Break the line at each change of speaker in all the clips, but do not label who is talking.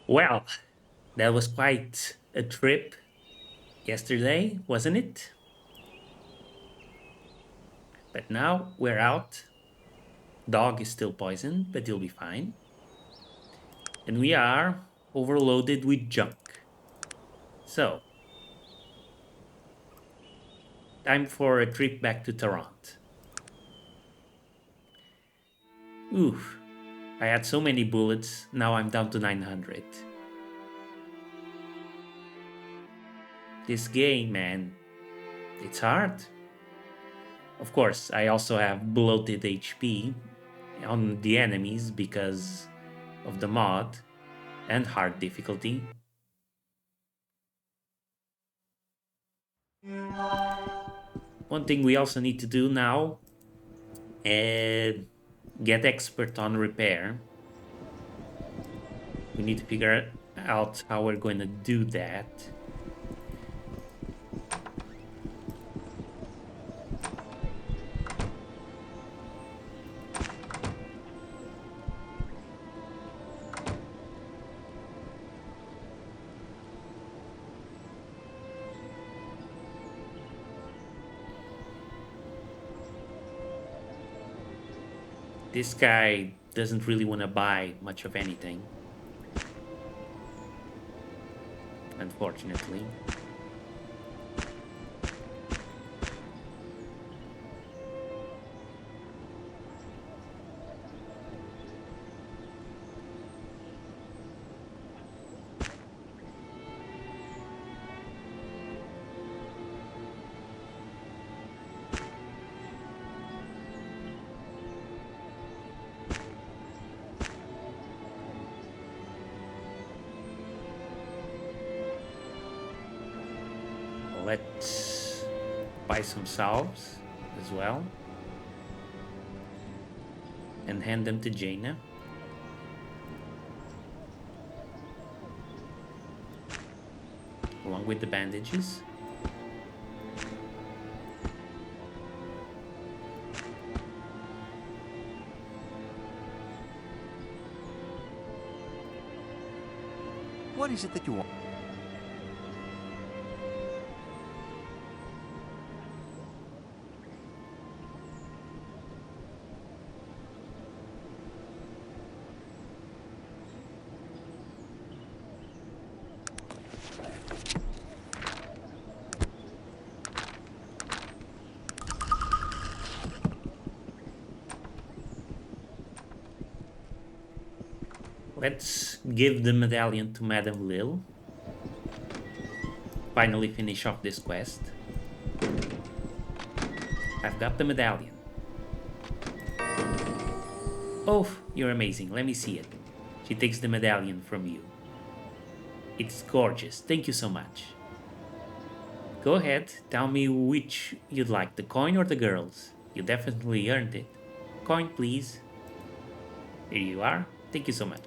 Well, that was quite a trip yesterday, wasn't it? But now we're out. Dog is still poisoned, but he'll be fine. And we are overloaded with junk. So, time for a trip back to Toronto. Oof, I had so many bullets, now I'm down to 900. This game, man, it's hard. Of course, I also have bloated HP on the enemies because of the mod and hard difficulty. One thing we also need to do now is get expert on repair. We need to figure out how we're going to do that. This guy doesn't really want to buy much of anything, unfortunately. Let's buy some salves as well and hand them to Jaina. Along with the bandages.
What is it that you want?
Let's give the medallion to Madame Lil. Finally finish off this quest. I've got the medallion. Oh, you're amazing. Let me see it. She takes the medallion from you. It's gorgeous. Thank you so much. Go ahead, tell me which you'd like, the coin or the girls. You definitely earned it. Coin, please. Here you are. Thank you so much.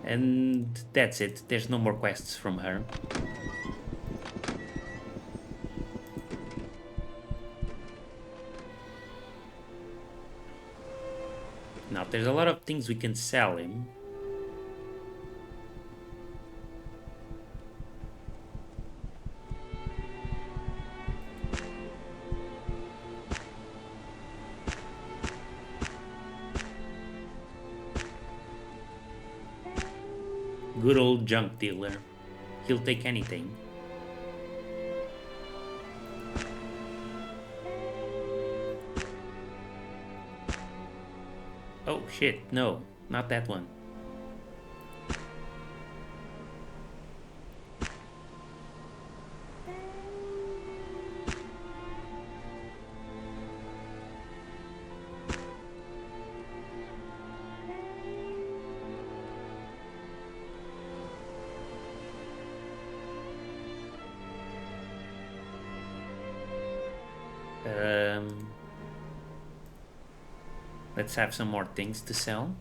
And that's it. There's no more quests from her. Now, there's a lot of things we can sell him. Good old junk dealer. He'll take anything. Oh shit, no, not that one. Um, let's have some more things to sell.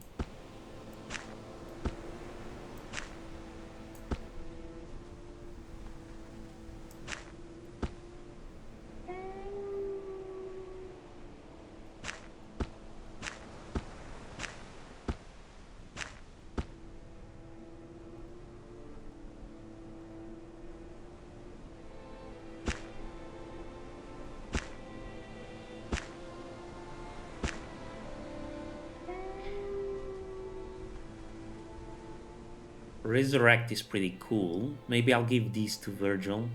Resurrect is pretty cool. Maybe I'll give these to Virgil.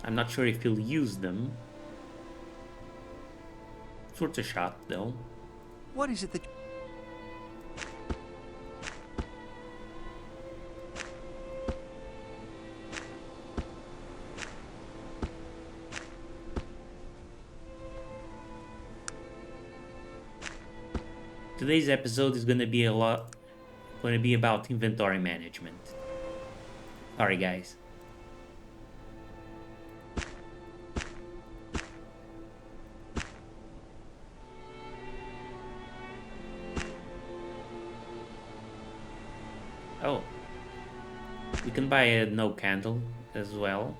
I'm not sure if he'll use them. It's worth a shot, though.
What is it that...
Today's episode is gonna be about inventory management. Alright, guys. Oh, we can buy a no candle as well,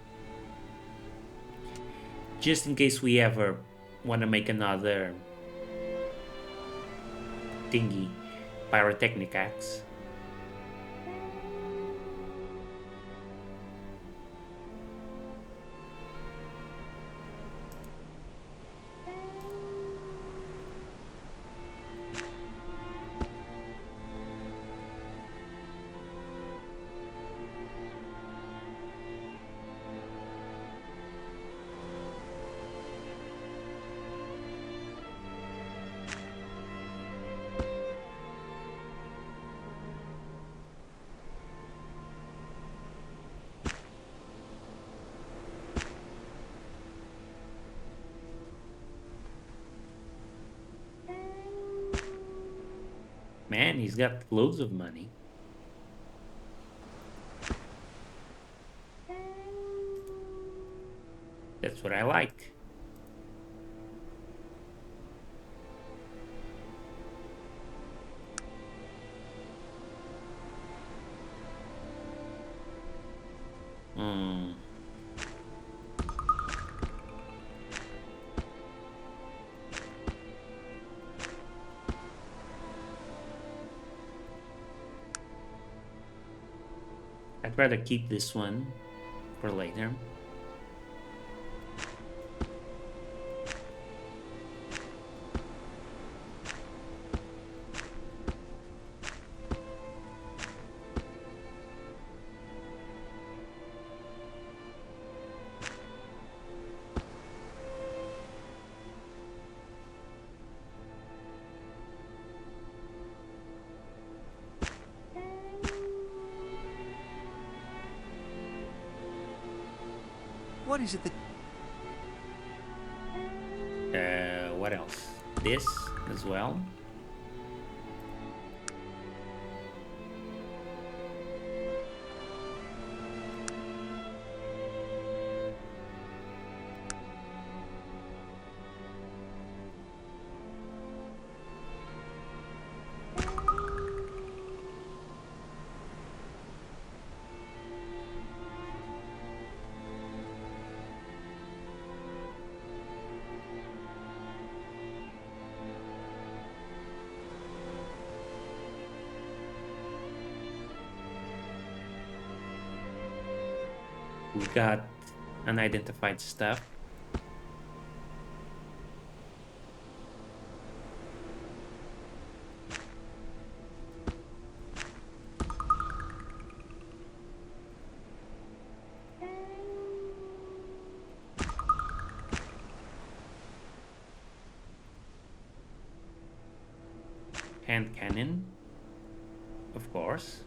just in case we ever want to make another thingy, pyrotechnic axe. Man, he's got loads of money. That's what I like. I'd rather keep this one for later.
What is it that...
What else? This as well. We got unidentified stuff. Hand cannon, of course.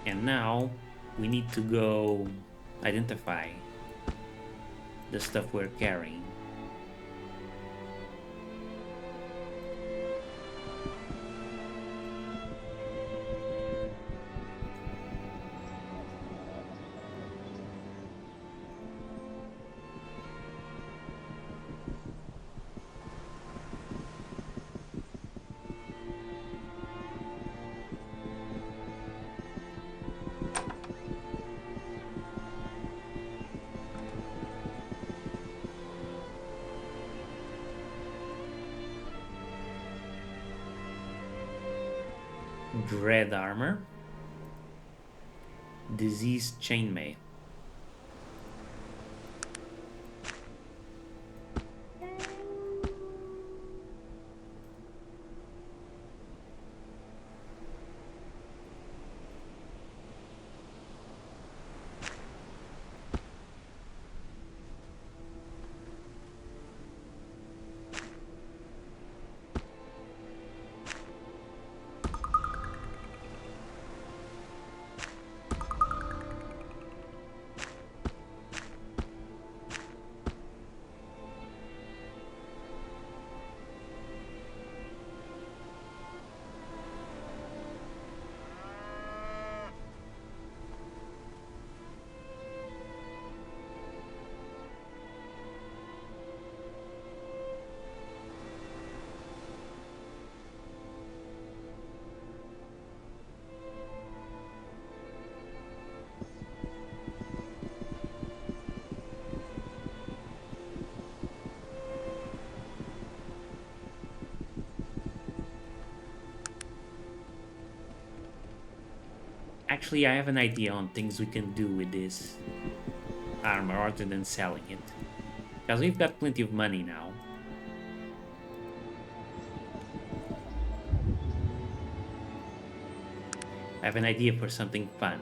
And now we need to go identify the stuff we're carrying. Dread armor. Disease chainmail. Actually, I have an idea on things we can do with this armor other than selling it. Because we've got plenty of money now. I have an idea for something fun.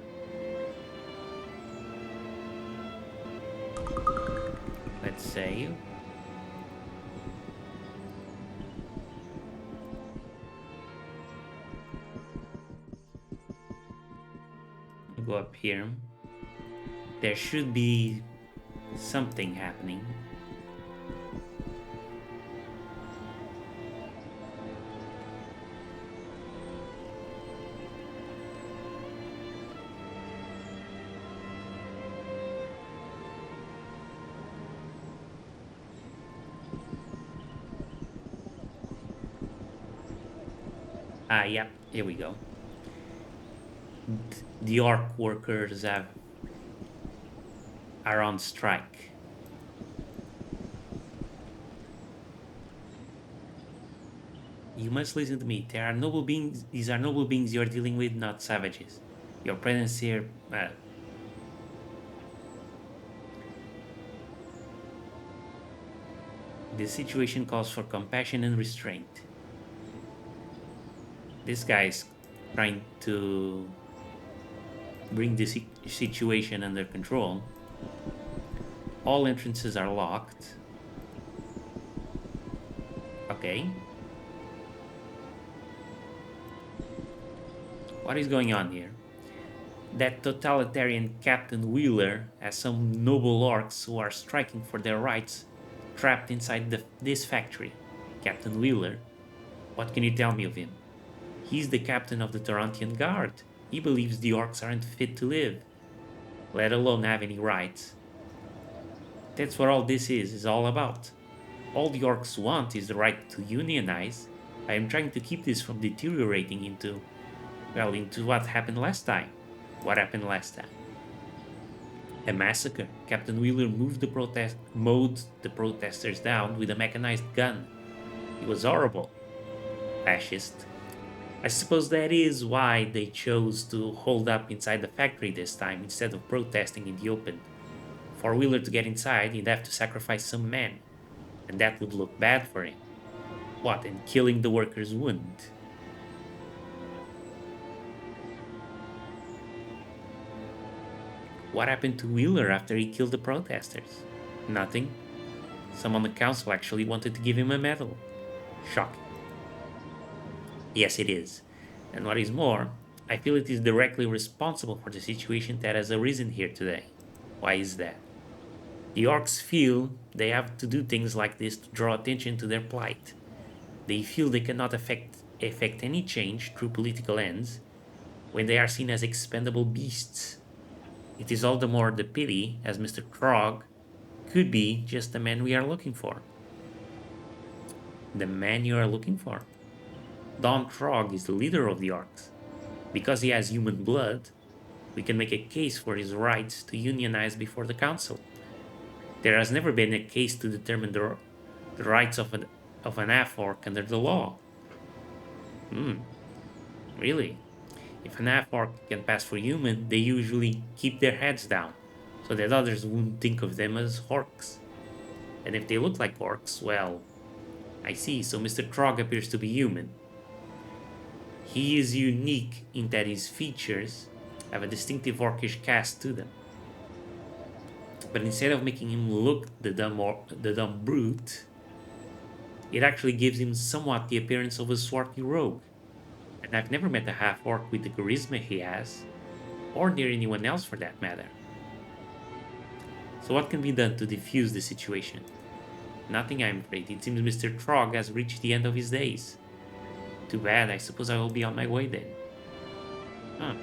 Let's save. Go up here. There should be something happening. Ah, yeah, here we go. The orc workers are on strike. You must listen to me. There are noble beings. These are noble beings you are dealing with, not savages. Your presence here. This situation calls for compassion and restraint. This guy is trying to bring this situation under control. All entrances are locked. Okay. What is going on here? That totalitarian Captain Wheeler has some noble orcs who are striking for their rights trapped inside this factory. Captain Wheeler, what can you tell me of him? He's the captain of the Torontian Guard. He believes the orcs aren't fit to live, let alone have any rights. That's what all this is all about. All the orcs want is the right to unionize. I am trying to keep this from deteriorating into what happened last time. What happened last time? A massacre. Captain Wheeler mowed the protesters down with a mechanized gun. It was horrible. Fascist. I suppose that is why they chose to hold up inside the factory this time instead of protesting in the open. For Wheeler to get inside, he'd have to sacrifice some men, and that would look bad for him. What, and killing the workers wouldn't? What happened to Wheeler after he killed the protesters? Nothing. Some on the council actually wanted to give him a medal. Shocking. Yes, it is. And what is more, I feel it is directly responsible for the situation that has arisen here today. Why is that? The orcs feel they have to do things like this to draw attention to their plight. They feel they cannot effect any change through political ends when they are seen as expendable beasts. It is all the more the pity, as Mr. Krog could be just the man we are looking for. The man you are looking for. Don Krog is the leader of the orcs. Because he has human blood, we can make a case for his rights to unionize before the council. There has never been a case to determine the rights of an half-orc under the law. Really? If an half-orc can pass for human, they usually keep their heads down, so that others won't think of them as orcs. And if they look like orcs, well, I see, so Mr. Krog appears to be human. He is unique in that his features have a distinctive orcish cast to them. But instead of making him look the dumb brute, it actually gives him somewhat the appearance of a swarthy rogue. And I've never met a half-orc with the charisma he has, or near anyone else for that matter. So what can be done to defuse the situation? Nothing, I'm afraid. It seems Mr. Krog has reached the end of his days. Too bad, I suppose I will be on my way then. Huh.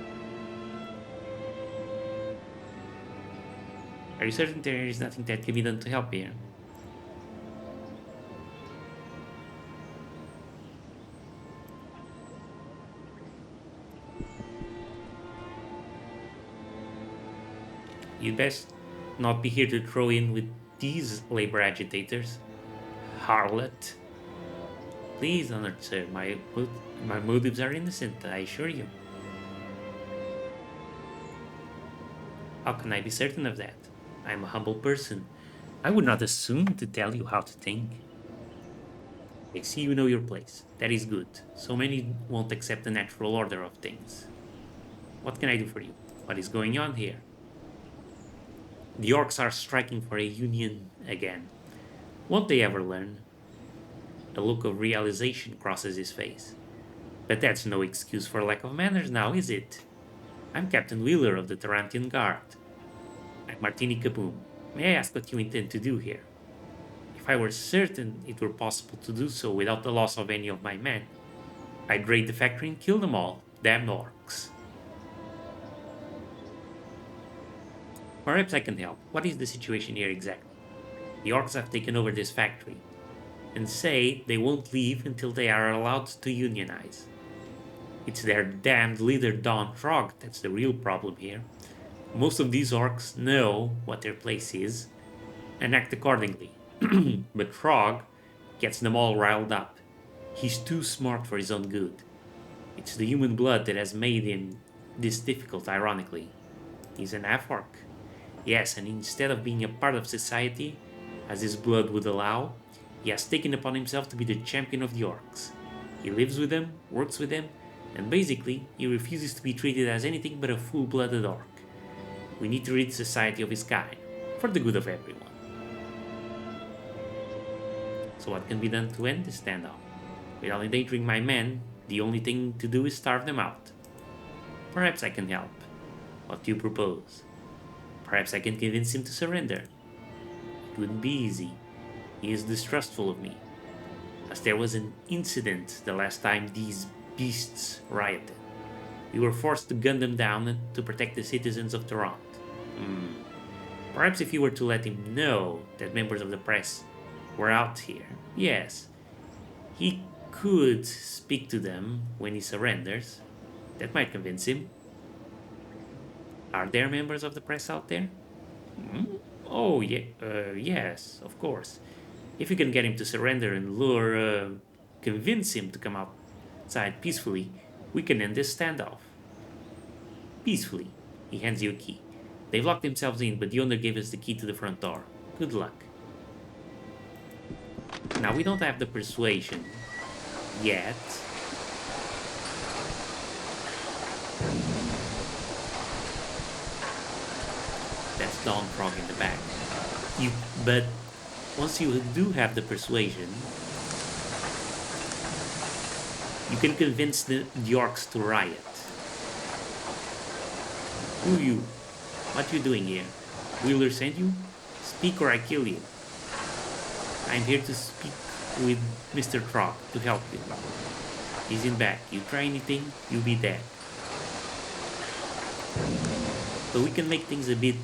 Are you certain there is nothing that can be done to help here? You'd best not be here to throw in with these labor agitators. Harlot. Please, honored sir, my motives are innocent, I assure you. How can I be certain of that? I am a humble person. I would not assume to tell you how to think. I see you know your place. That is good. So many won't accept the natural order of things. What can I do for you? What is going on here? The orcs are striking for a union again. Won't they ever learn? A look of realization crosses his face. But that's no excuse for lack of manners now, is it? I'm Captain Wheeler of the Tarantian Guard. I'm Martini Kaboom. May I ask what you intend to do here? If I were certain it were possible to do so without the loss of any of my men, I'd raid the factory and kill them all. Damn orcs. Perhaps I can help. What is the situation here exactly? The orcs have taken over this factory and say they won't leave until they are allowed to unionize. It's their damned leader Don Frog that's the real problem here. Most of these orcs know what their place is and act accordingly. But Frog gets them all riled up. He's too smart for his own good. It's the human blood that has made him this difficult, ironically. He's an half-orc. Yes, and instead of being a part of society, as his blood would allow, he has taken upon himself to be the champion of the orcs. He lives with them, works with them, and basically, he refuses to be treated as anything but a full-blooded orc. We need to rid society of his kind, for the good of everyone. So what can be done to end this standoff? Without endangering my men, the only thing to do is starve them out. Perhaps I can help. What do you propose? Perhaps I can convince him to surrender. It wouldn't be easy. He is distrustful of me, as there was an incident the last time these beasts rioted. We were forced to gun them down to protect the citizens of Toronto. Perhaps if you were to let him know that members of the press were out here, yes, he could speak to them when he surrenders. That might convince him. Are there members of the press out there? Oh, yeah, yes, of course. If you can get him to surrender and convince him to come outside peacefully, we can end this standoff. Peacefully. He hands you a key. They've locked themselves in, but the owner gave us the key to the front door. Good luck. Now, we don't have the persuasion yet. That's Don Frog in the back. But once you do have the persuasion, you can convince the orcs to riot. Who you? What you doing here? Wheeler sent you? Speak or I kill you. I'm here to speak with Mr. Trock to help you. He's in back. You try anything, you'll be dead. But we can make things a bit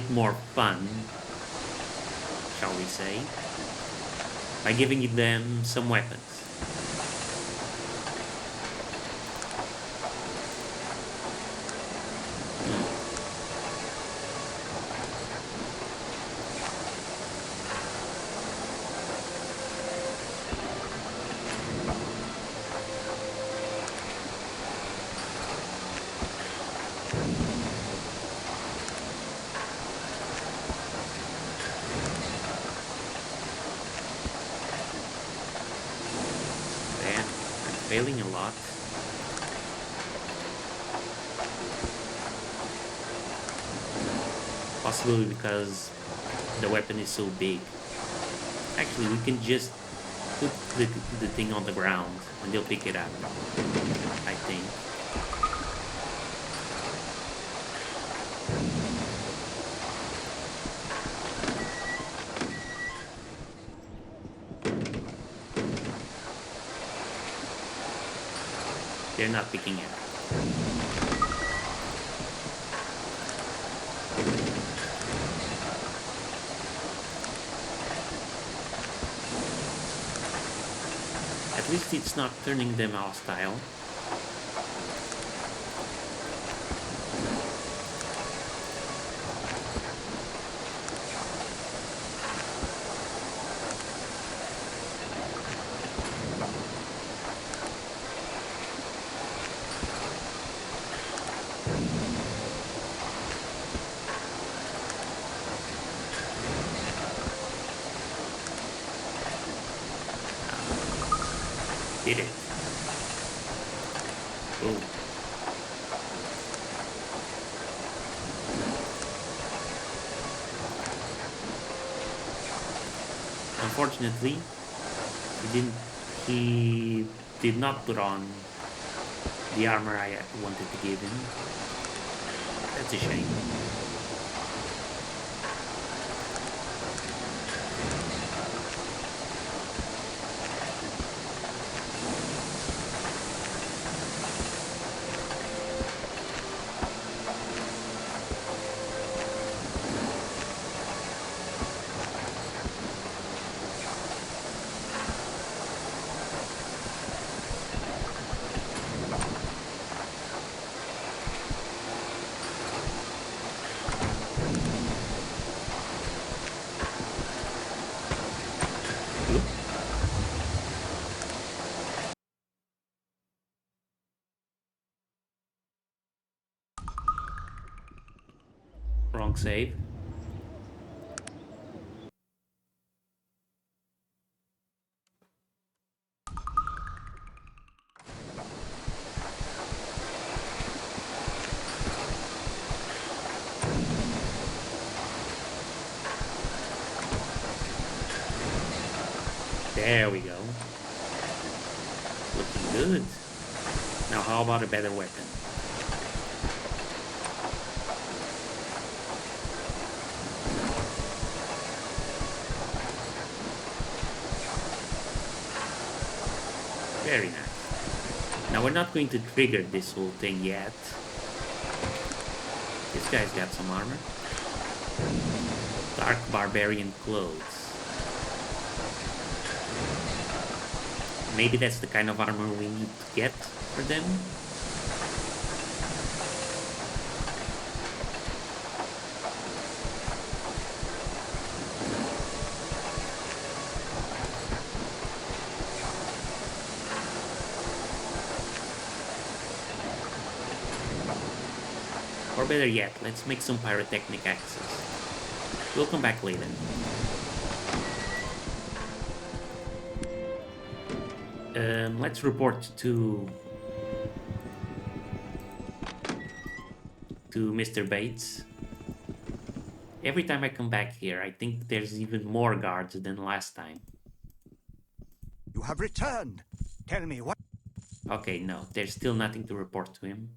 more fun, shall we say, by giving them some weapons. Man, I'm failing a lot. Possibly because the weapon is so big. Actually, we can just put the thing on the ground and they'll pick it up, I think. They're not picking it up. At least it's not turning them hostile. Did it. Boom. Unfortunately, he did not put on the armor I wanted to give him. That's a shame. Wrong save. There we go. Looking good. Now how about a better weapon? Very nice. Now we're not going to trigger this whole thing yet. This guy's got some armor. Dark barbarian clothes. Maybe that's the kind of armor we need to get for them. Or better yet, let's make some pyrotechnic axes. We'll come back later. Let's report to Mr. Bates. Every time I come back here, I think there's even more guards than last time.
You have returned. Tell me what.
Okay, no, there's still nothing to report to him.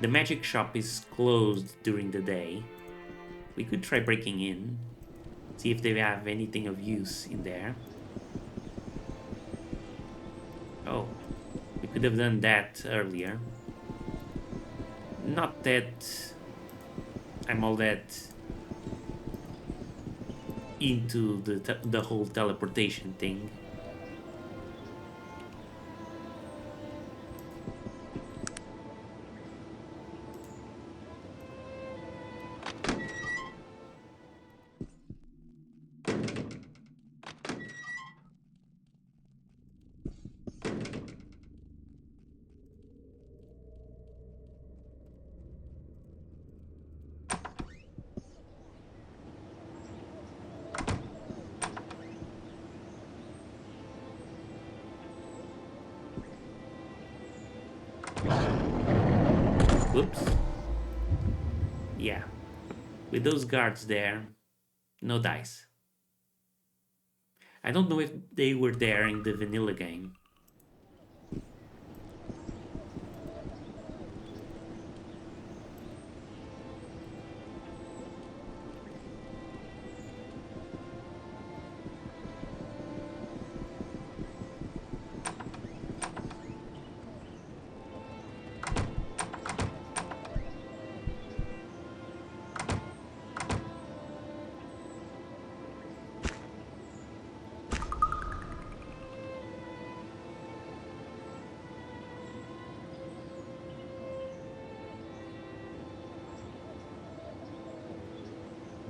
The magic shop is closed during the day. We could try breaking in, see if they have anything of use in there. Oh, we could have done that earlier. Not that I'm all that into the whole teleportation thing. Whoops. Yeah, with those guards there, no dice. I don't know if they were there in the vanilla game.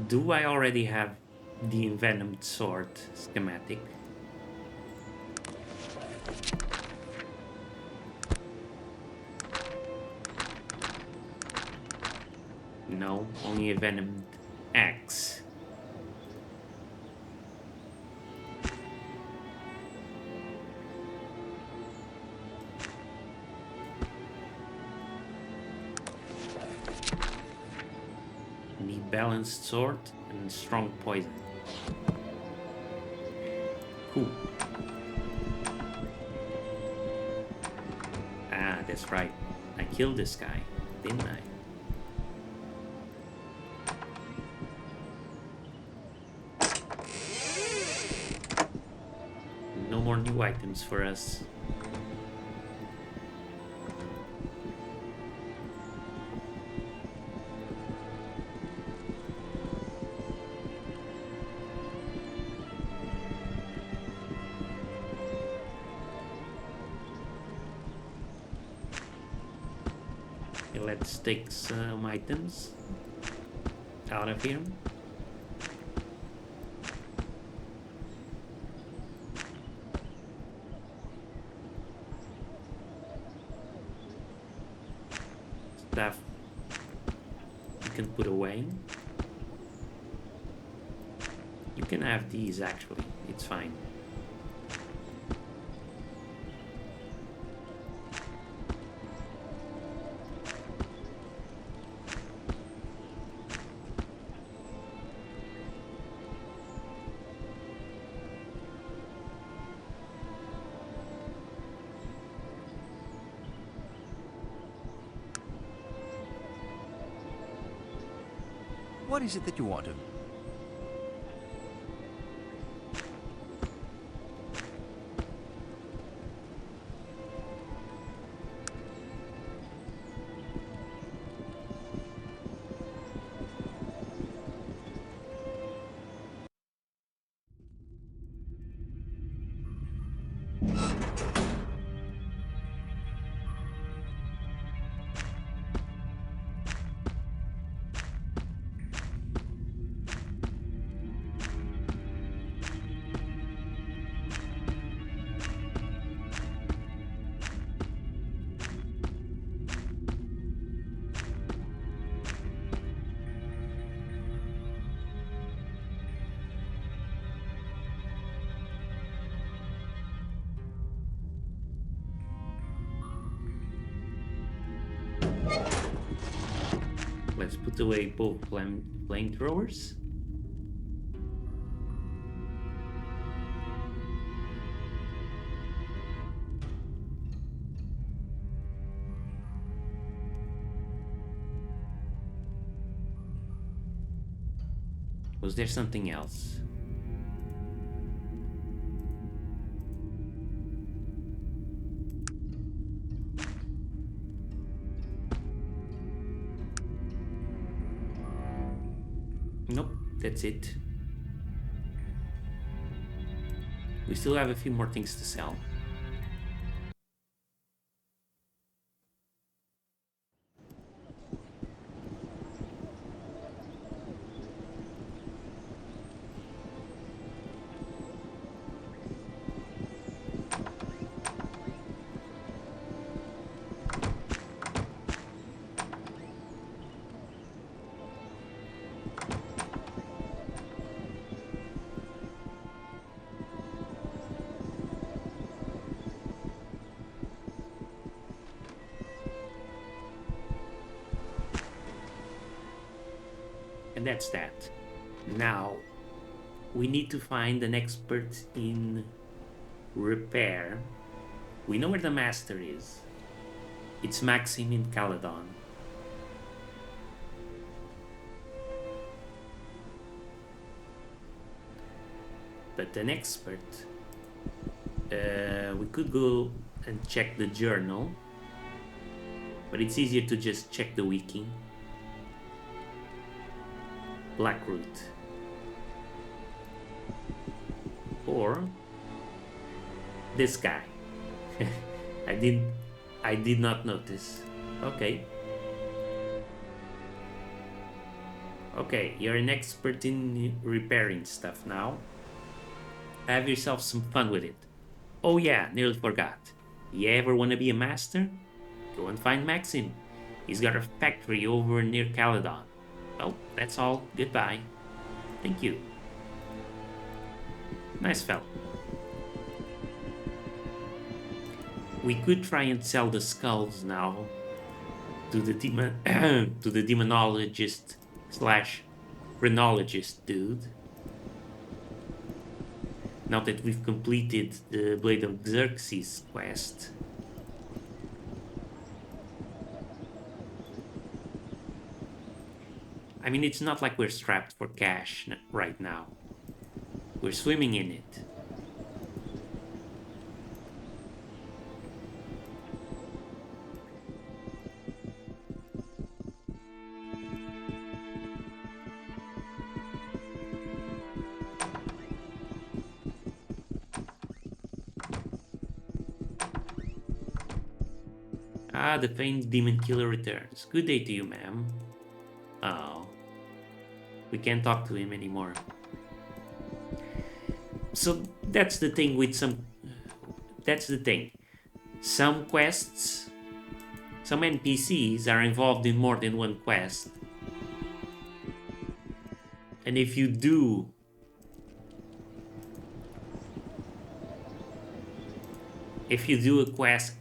Do I already have the envenomed sword schematic? No, only a venomed axe. Need balanced sword and strong poison. Cool. Ah, that's right. I killed this guy, didn't I? No more new items for us. Okay, let's take some items out of here. Stuff you can put away. You can have these actually, it's fine.
What is it that you want?
Let's put away both flamethrowers. Was there something else? Nope, that's it. We still have a few more things to sell. And that's that. Now, we need to find an expert in repair. We know where the master is. It's Maxim in Caledon. But an expert, we could go and check the journal, but it's easier to just check the wiki. Blackroot. Or this guy. I did not notice. Okay. Okay, you're an expert in repairing stuff now. Have yourself some fun with it. Oh yeah, nearly forgot. You ever want to be a master? Go and find Maxim. He's got a factory over near Caledon. Well, that's all. Goodbye. Thank you. Nice fellow. We could try and sell the skulls now to the to the demonologist slash phrenologist dude. Now that we've completed the Blade of Xerxes quest. I mean, it's not like we're strapped for cash right now. We're swimming in it. Ah, the famed demon killer returns. Good day to you, ma'am. Oh. We can't talk to him anymore. So that's the thing with some... That's the thing. Some quests... Some NPCs are involved in more than one quest. And if you do... If you do a quest...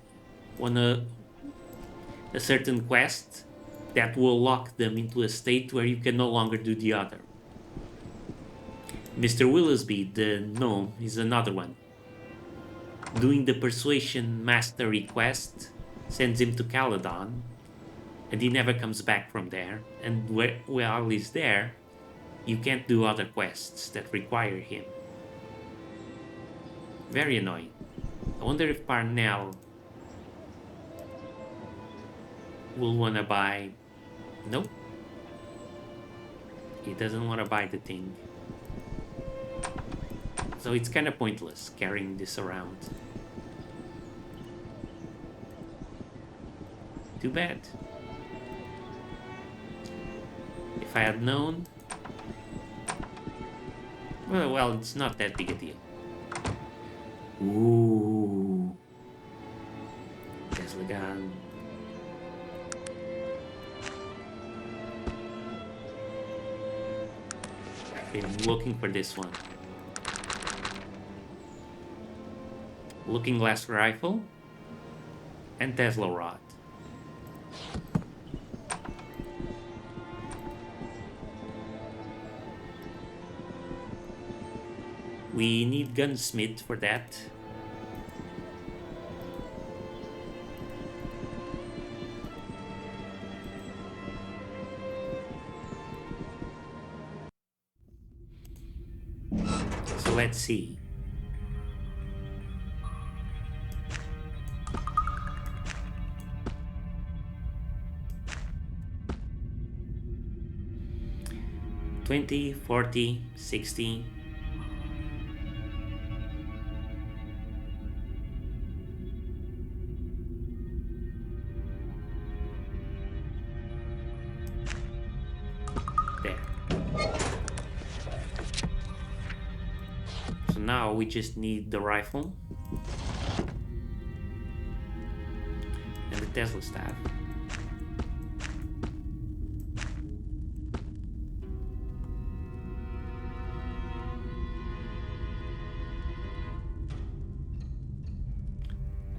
a certain quest, that will lock them into a state where you can no longer do the other. Mr. Willisby, the gnome, is another one. Doing the Persuasion Mastery quest sends him to Caledon, and he never comes back from there. And while he's there, you can't do other quests that require him. Very annoying. I wonder if Parnell will want to buy... Nope. He doesn't want to buy the thing. So it's kind of pointless carrying this around. Too bad. If I had known... Well, it's not that big a deal. Ooh. Tesla gun. I'm looking for this one. Looking Glass Rifle and Tesla Rod. We need Gunsmith for that. Let's see. $20, $40, $60. There. So now we just need the rifle and the Tesla staff.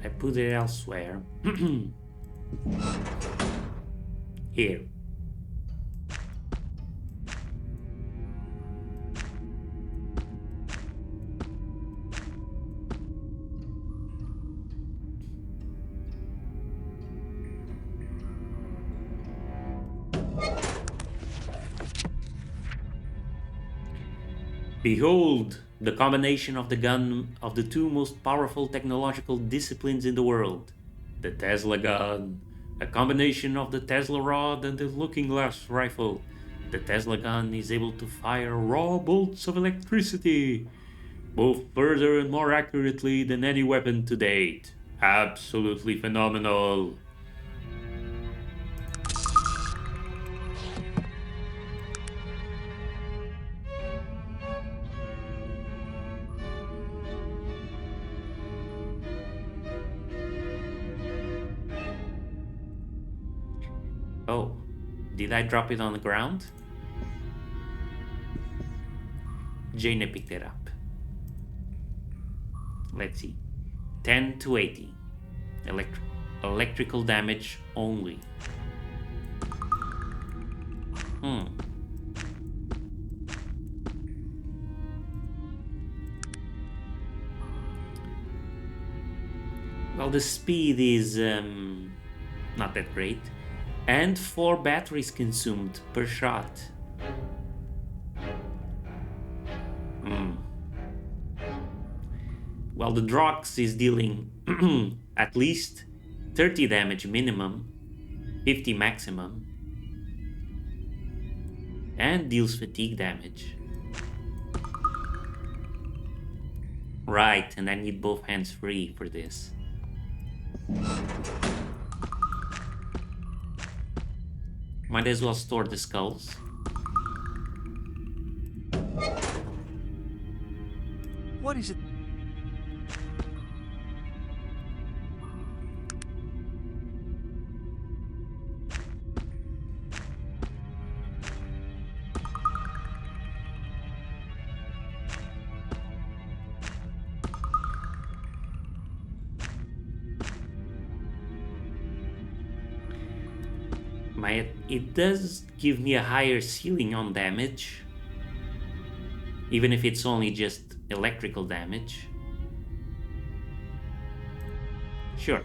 I put it elsewhere. Here. Behold, the combination of the gun of the two most powerful technological disciplines in the world. The Tesla gun, a combination of the Tesla rod and the looking glass rifle. The Tesla gun is able to fire raw bolts of electricity, both further and more accurately than any weapon to date. Absolutely phenomenal. Oh, did I drop it on the ground? Jaina picked it up. Let's see. 10 to 80. Electrical damage only. Well, the speed is not that great. And 4 batteries consumed per shot. Well, the Drox is dealing at least 30 damage minimum, 50 maximum, and deals fatigue damage. Right, and I need both hands free for this. Might as well store the skulls.
What is it?
It does give me a higher ceiling on damage, even if it's only just electrical damage. Sure.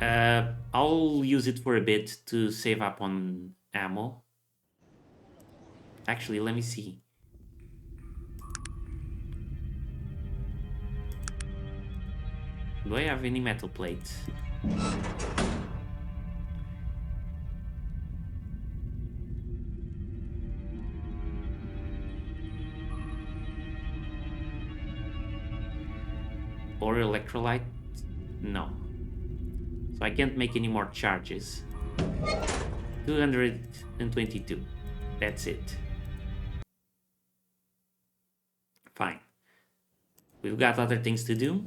I'll use it for a bit to save up on ammo. Actually, let me see. Do I have any metal plates? Or electrolyte? No. So I can't make any more charges. 222. That's it. Fine. We've got other things to do.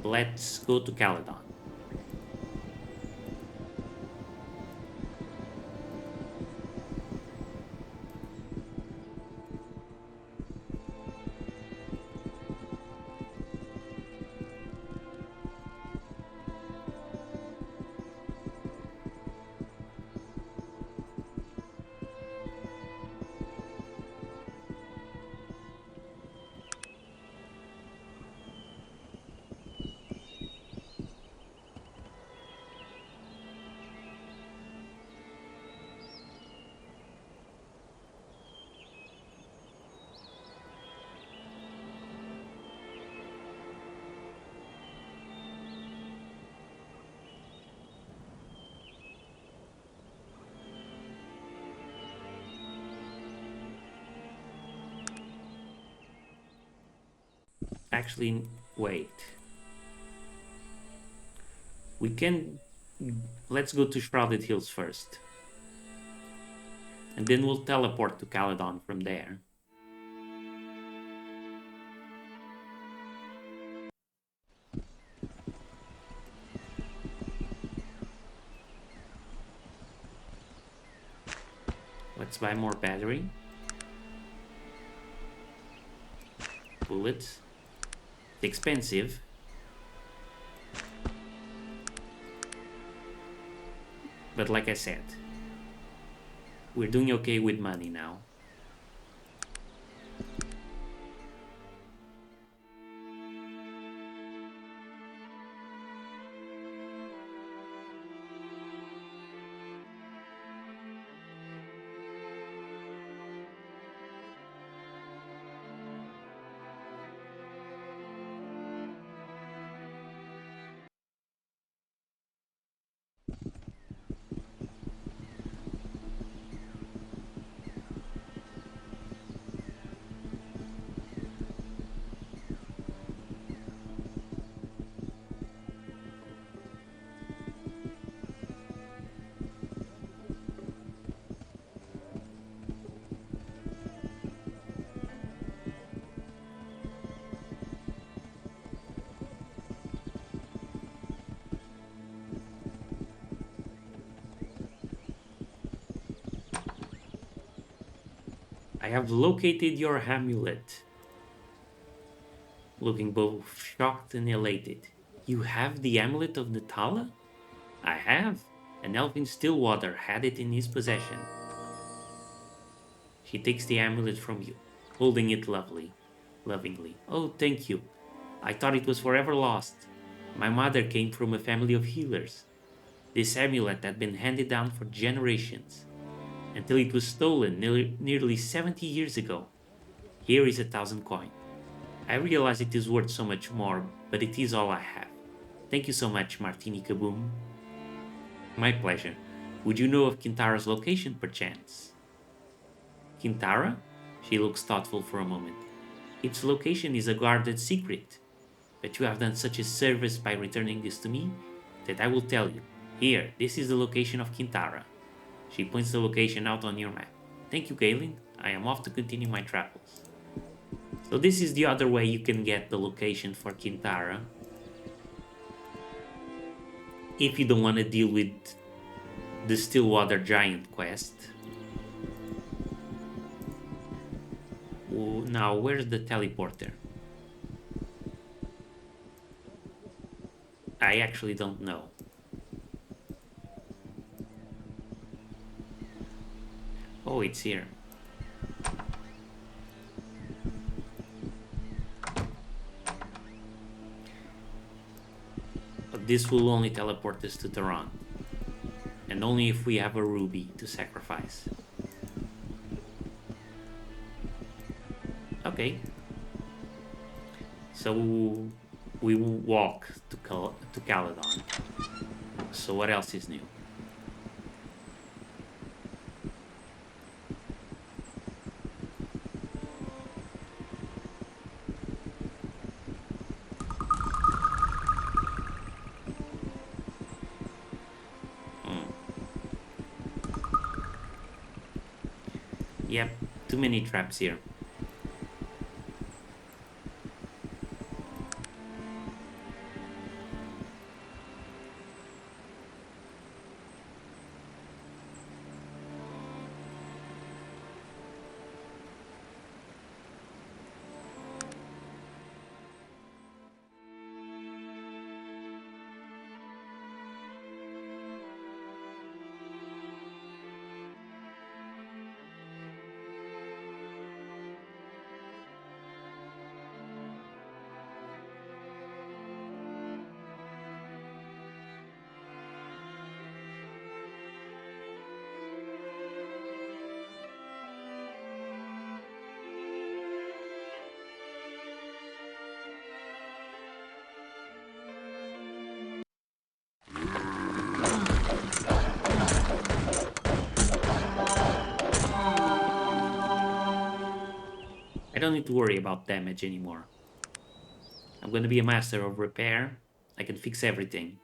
Let's go to Caledon. Actually, wait. We can... Let's go to Shrouded Hills first. And then we'll teleport to Caledon from there. Let's buy more battery. Bullets. It's expensive. But like I said, we're doing okay with money now. I have located your amulet. Looking both shocked and elated. You have the amulet of Natala? I have. An elf in Stillwater had it in his possession. She takes the amulet from you, holding it lovingly. Oh, thank you. I thought it was forever lost. My mother came from a family of healers. This amulet had been handed down for generations, until it was stolen nearly 70 years ago. Here is 1,000 coin. I realize it is worth so much more, but it is all I have. Thank you so much, Martini Kaboom. My pleasure. Would you know of Kintara's location, perchance? Kintara? She looks thoughtful for a moment. Its location is a guarded secret, but you have done such a service by returning this to me that I will tell you. Here, this is the location of Kintara. She points the location out on your map. Thank you, Galen. I am off to continue my travels. So this is the other way you can get the location for Kintara. If you don't want to deal with the Stillwater Giant quest. Now, where's the teleporter? I actually don't know. Oh, it's here. But this will only teleport us to Tehran. And only if we have a ruby to sacrifice. Okay. So we will walk to Caledon. So what else is new? Yep, too many traps here. I don't need to worry about damage anymore. I'm gonna be a master of repair. I can fix everything.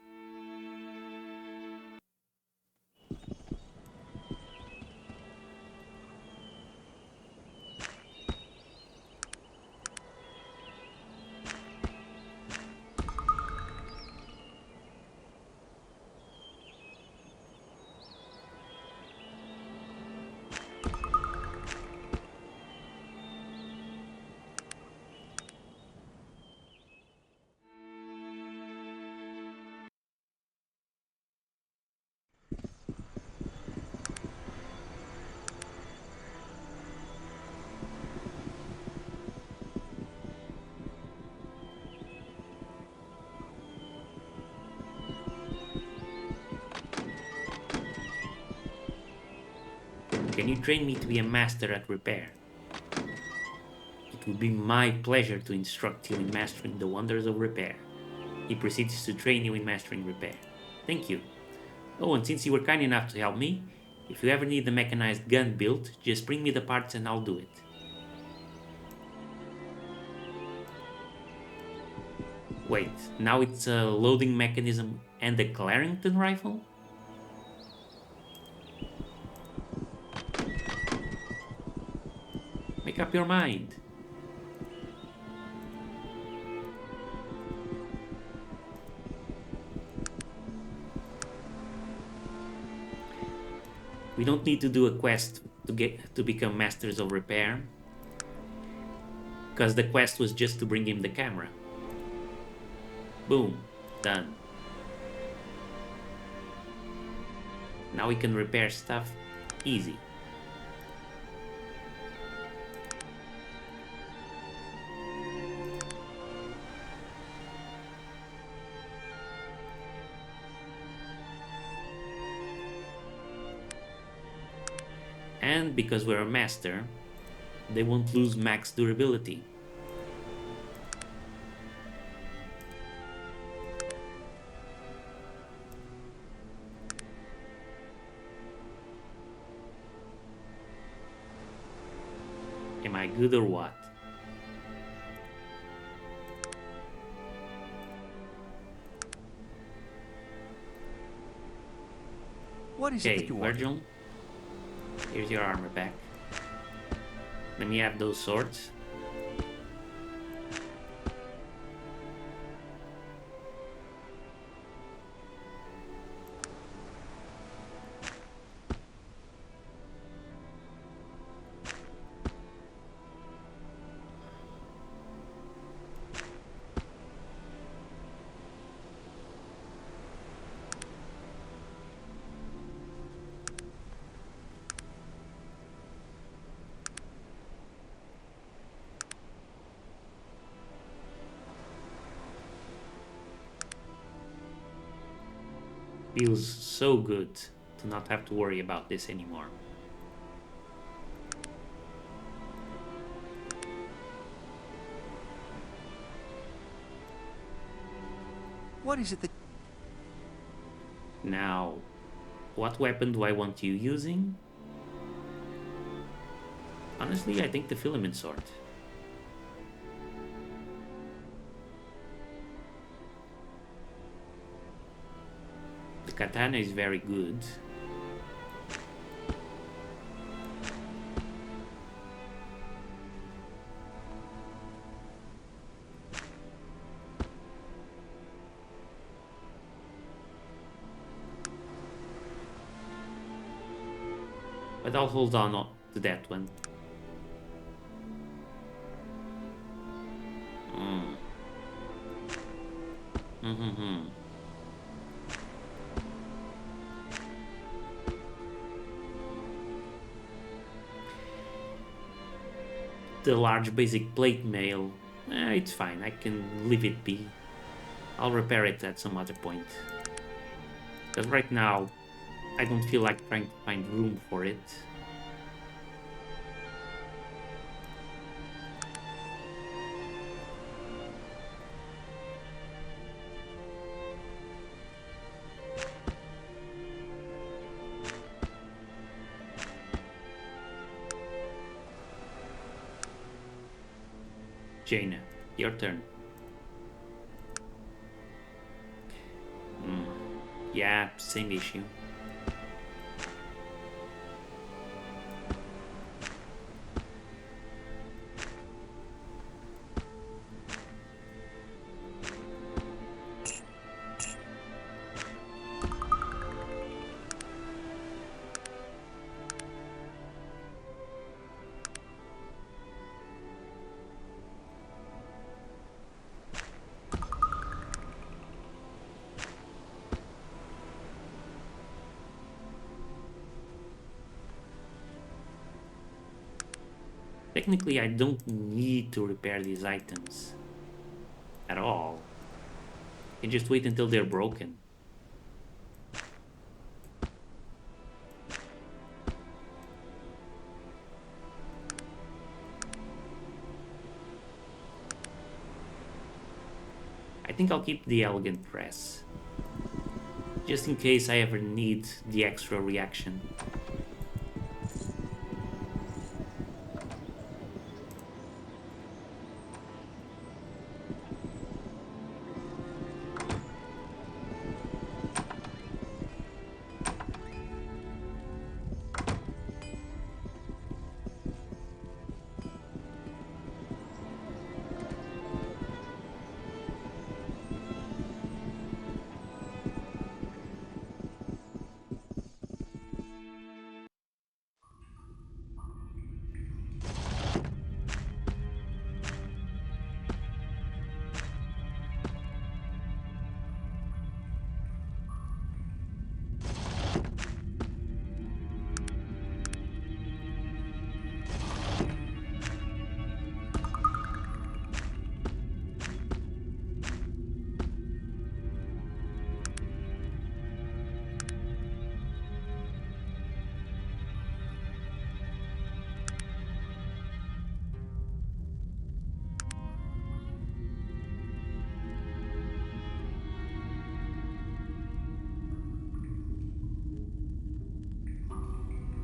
Can you train me to be a master at repair? It would be my pleasure to instruct you in mastering the wonders of repair. He proceeds to train you in mastering repair. Thank you. Oh, and since you were kind enough to help me, if you ever need a mechanized gun built, just bring me the parts and I'll do it. Wait, now it's a loading mechanism and a Clarington rifle? Make up your mind. We don't need to do a quest to become masters of repair, because the quest was just to bring him the camera. Boom, done. Now we can repair stuff easy. And because we're a master, they won't lose max durability. Am I good or what?
What is it
Okay,
that you want?
Virgil, here's your armor back. Let me have those swords. Feels so good to not have to worry about this anymore.
What is it that...
Now, what weapon do I want you using? Honestly, I think the filament sword. The katana is very good. But I'll hold on to that one. Mm-hmm. The large basic plate mail, it's fine. I can leave it be. I'll repair it at some other point. Because right now, I don't feel like trying to find room for it. Jaina, your turn. Yeah, same issue. Technically, I don't need to repair these items at all. I can just wait until they're broken. I think I'll keep the elegant press, just in case I ever need the extra reaction.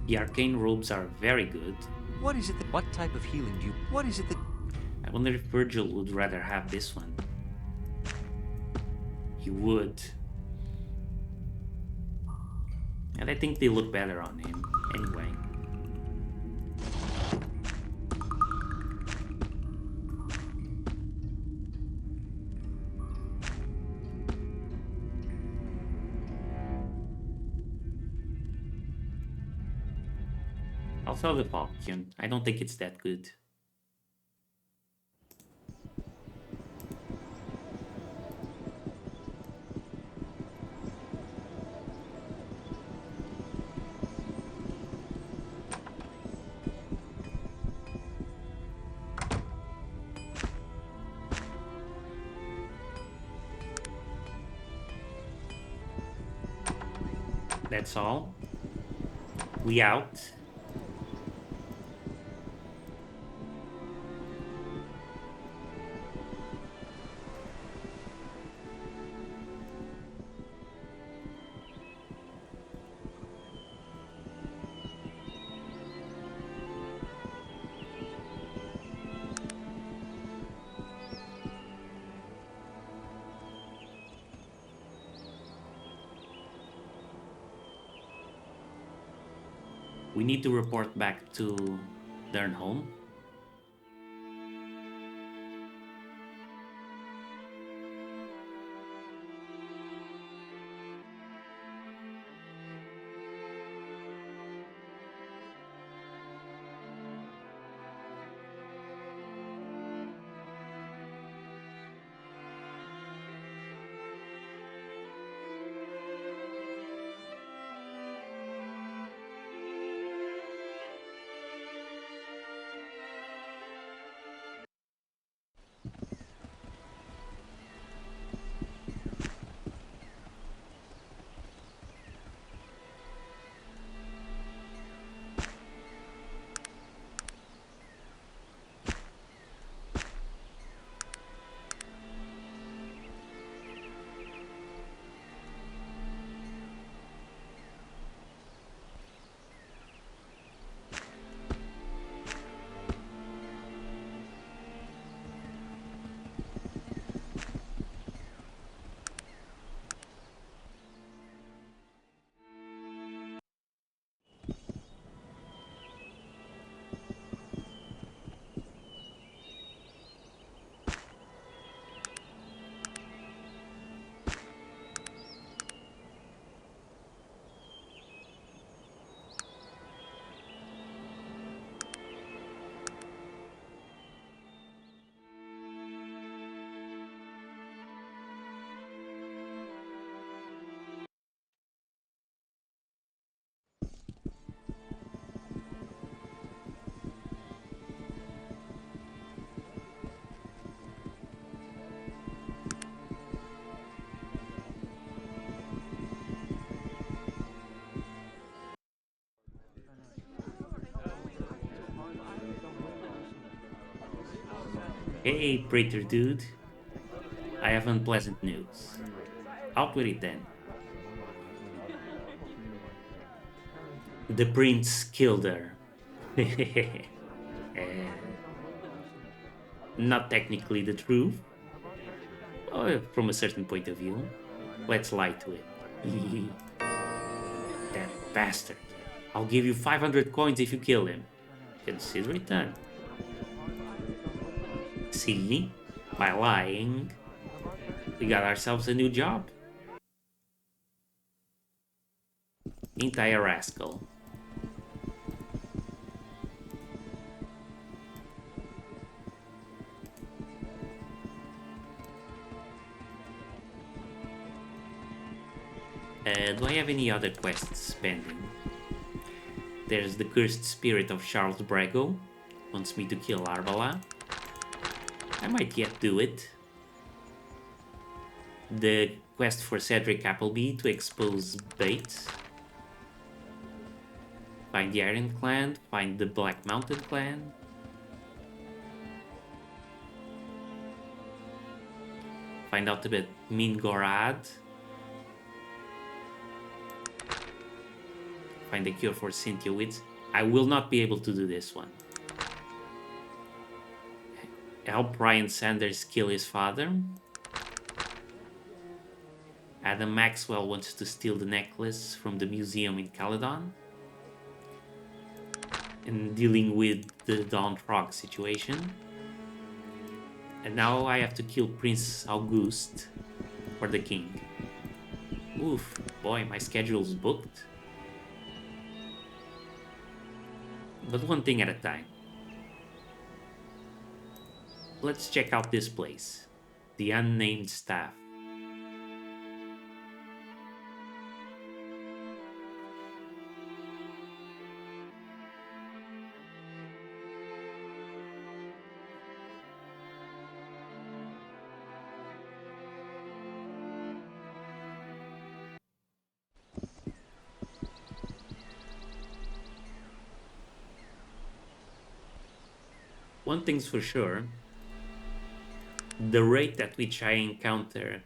The arcane robes are very good.
What is it that... What type of healing do you... What is it that...
I wonder if Virgil would rather have this one. He would. And I think they look better on him, anyway. I'll sell the Falcon. I don't think it's that good. That's all. We out. We need to report back to their home. Hey, Praetor dude. I have unpleasant news. Out with it then. The prince killed her. Eh, not technically the truth, from a certain point of view. Let's lie to it. That bastard. I'll give you 500 coins if you kill him. Consider it done. See? By lying, we got ourselves a new job. Ain't I a rascal? Do I have any other quests pending? There's the cursed spirit of Charles Brago. Wants me to kill Arbala. I might yet do it. The quest for Cedric Appleby to expose Bates. Find the Iron Clan. Find the Black Mountain Clan. Find out about Min Gorad. Find a cure for Cynthia Witz. I will not be able to do this one. Help Ryan Sanders kill his father. Adam Maxwell wants to steal the necklace from the museum in Caledon. And dealing with the Dawn Frog situation. And now I have to kill Prince Auguste for the king. Oof, boy, my schedule's booked. But one thing at a time. Let's check out this place. The Unnamed Staff. One thing's for sure, the rate at which I encounter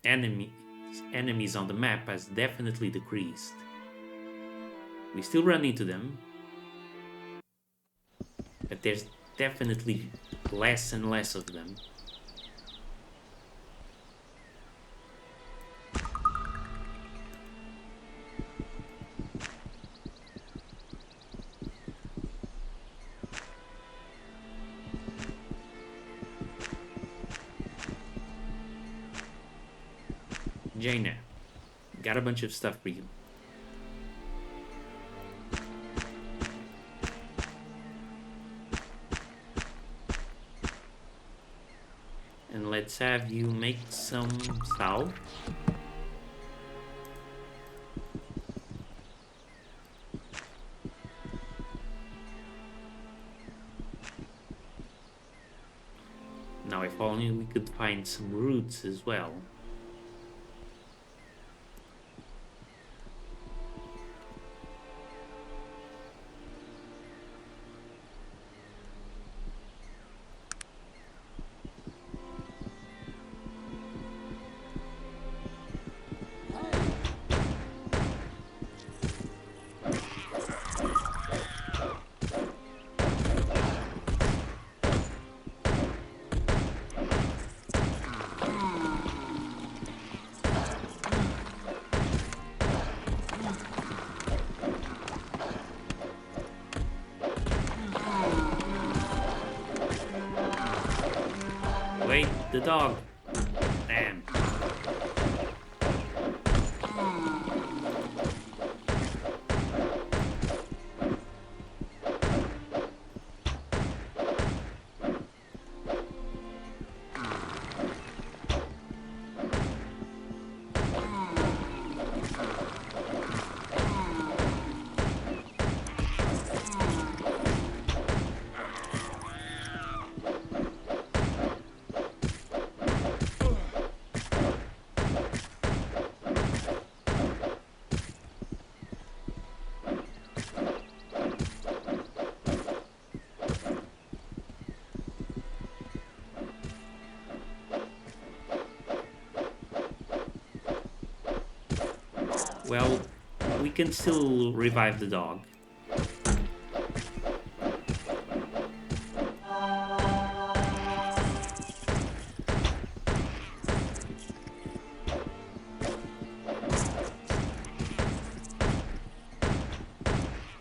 enemies on the map has definitely decreased. We still run into them, but there's definitely less and less of them. Jaina, got a bunch of stuff for you. And let's have you make some salve. Now if only we could find some roots as well. Wait, the dog. Damn. Well, we can still revive the dog.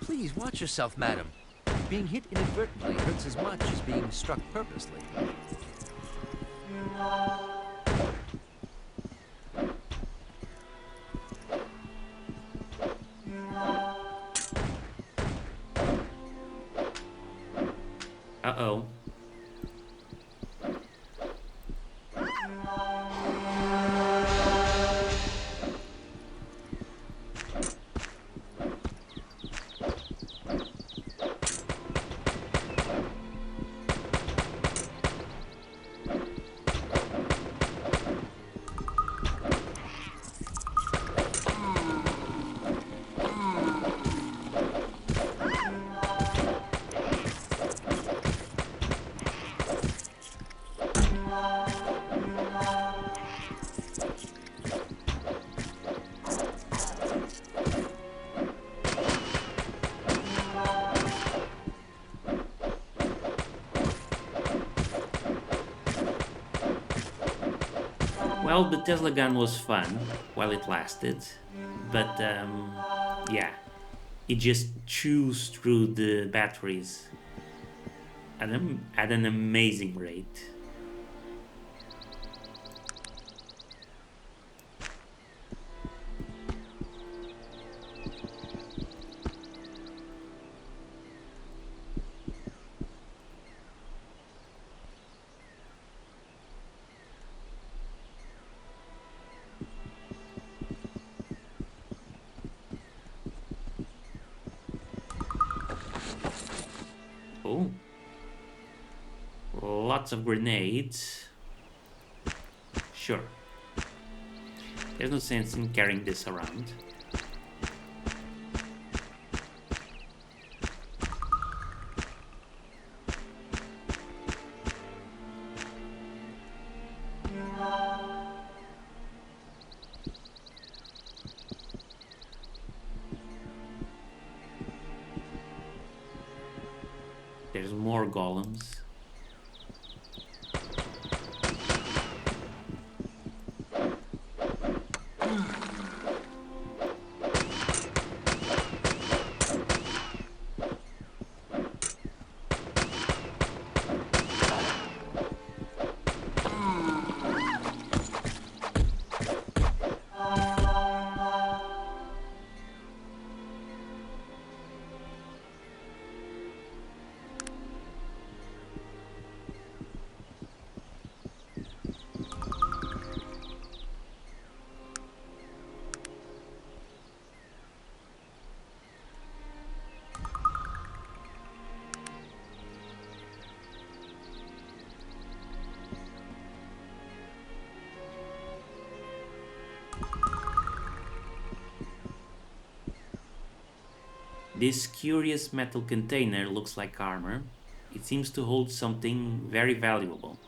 Please watch yourself, madam. Being hit inadvertently hurts as much as being struck purposely.
Uh-oh. Well, the Tesla gun was fun while it lasted, but yeah, it just chews through the batteries at an amazing rate. Oh, lots of grenades. Sure, there's no sense in carrying this around. There's more golems. This curious metal container looks like armor. It seems to hold something very valuable.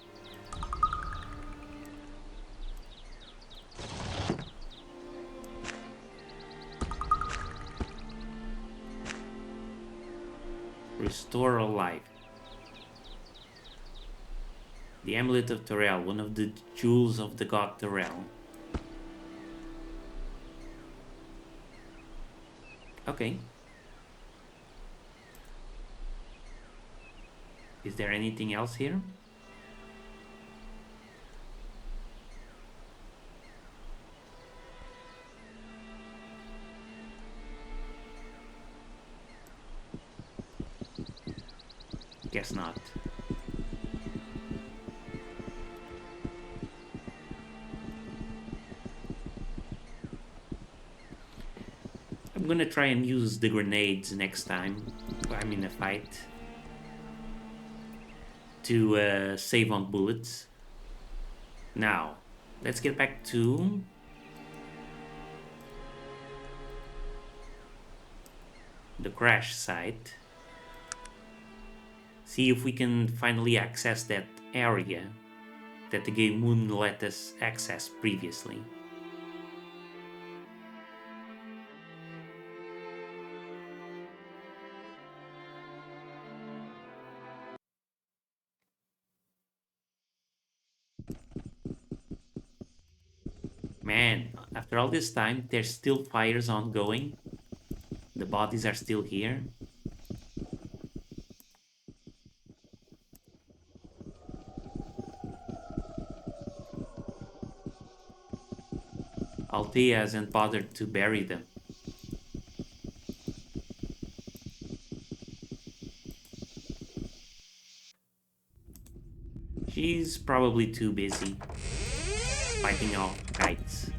Restore a life. The amulet of Terrell, one of the jewels of the god Terrell. Okay. Is there anything else here? Guess not. I'm gonna try and use the grenades next time I'm in a fight to save on bullets. Now, let's get back to the crash site. See if we can finally access that area that the game wouldn't let us access previously. Man, after all this time, there's still fires ongoing. The bodies are still here. Althea hasn't bothered to bury them. She's probably too busy fighting off kites.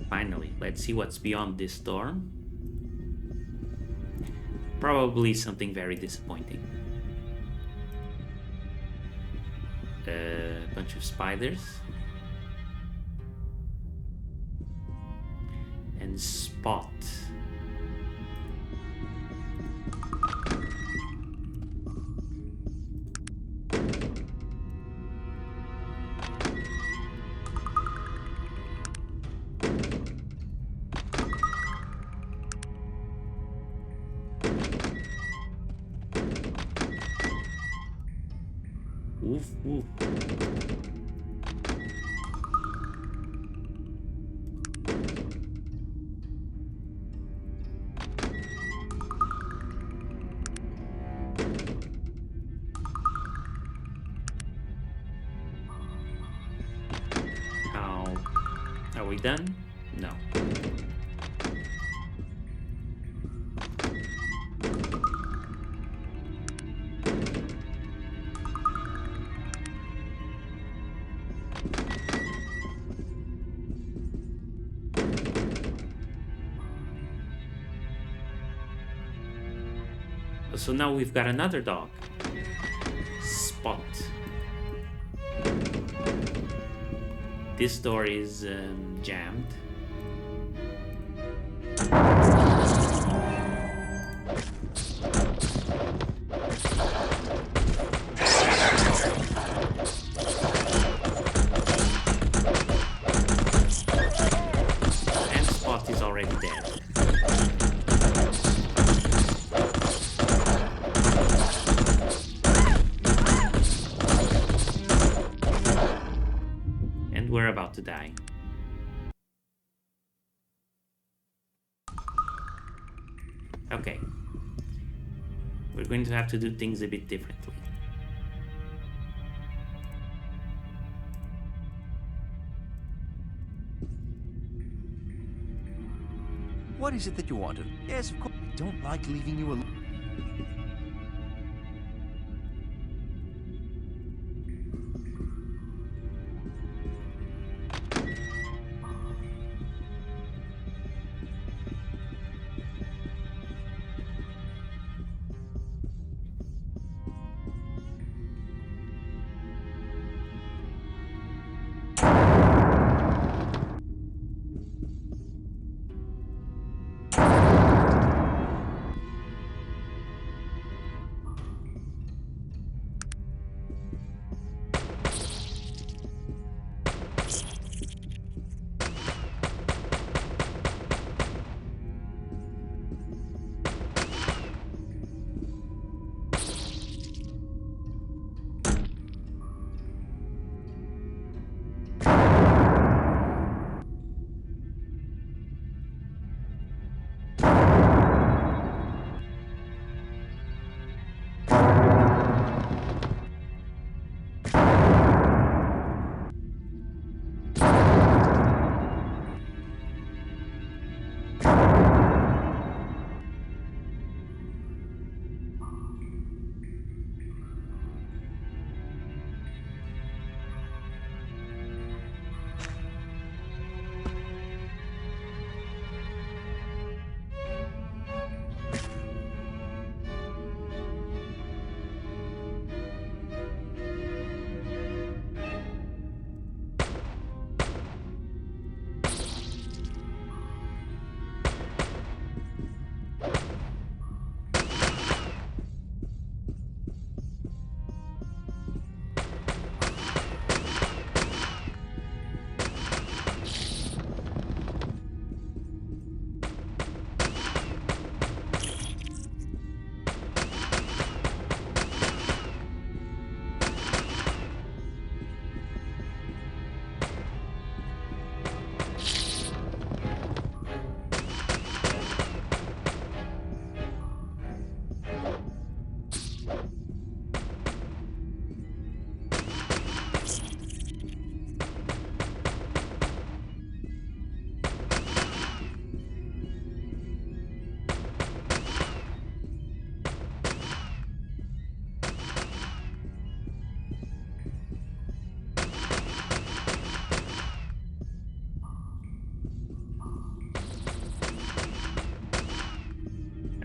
Finally, let's see what's beyond this storm. Probably something very disappointing. A bunch of spiders. And Spot. Oof, oof. How are we done? No. So now we've got another dog. Spot. This door is jammed. And Spot is already dead. We're about to die. Okay. We're going to have to do things a bit differently.
What is it that you wanted? Yes, of course. I don't like leaving you alone.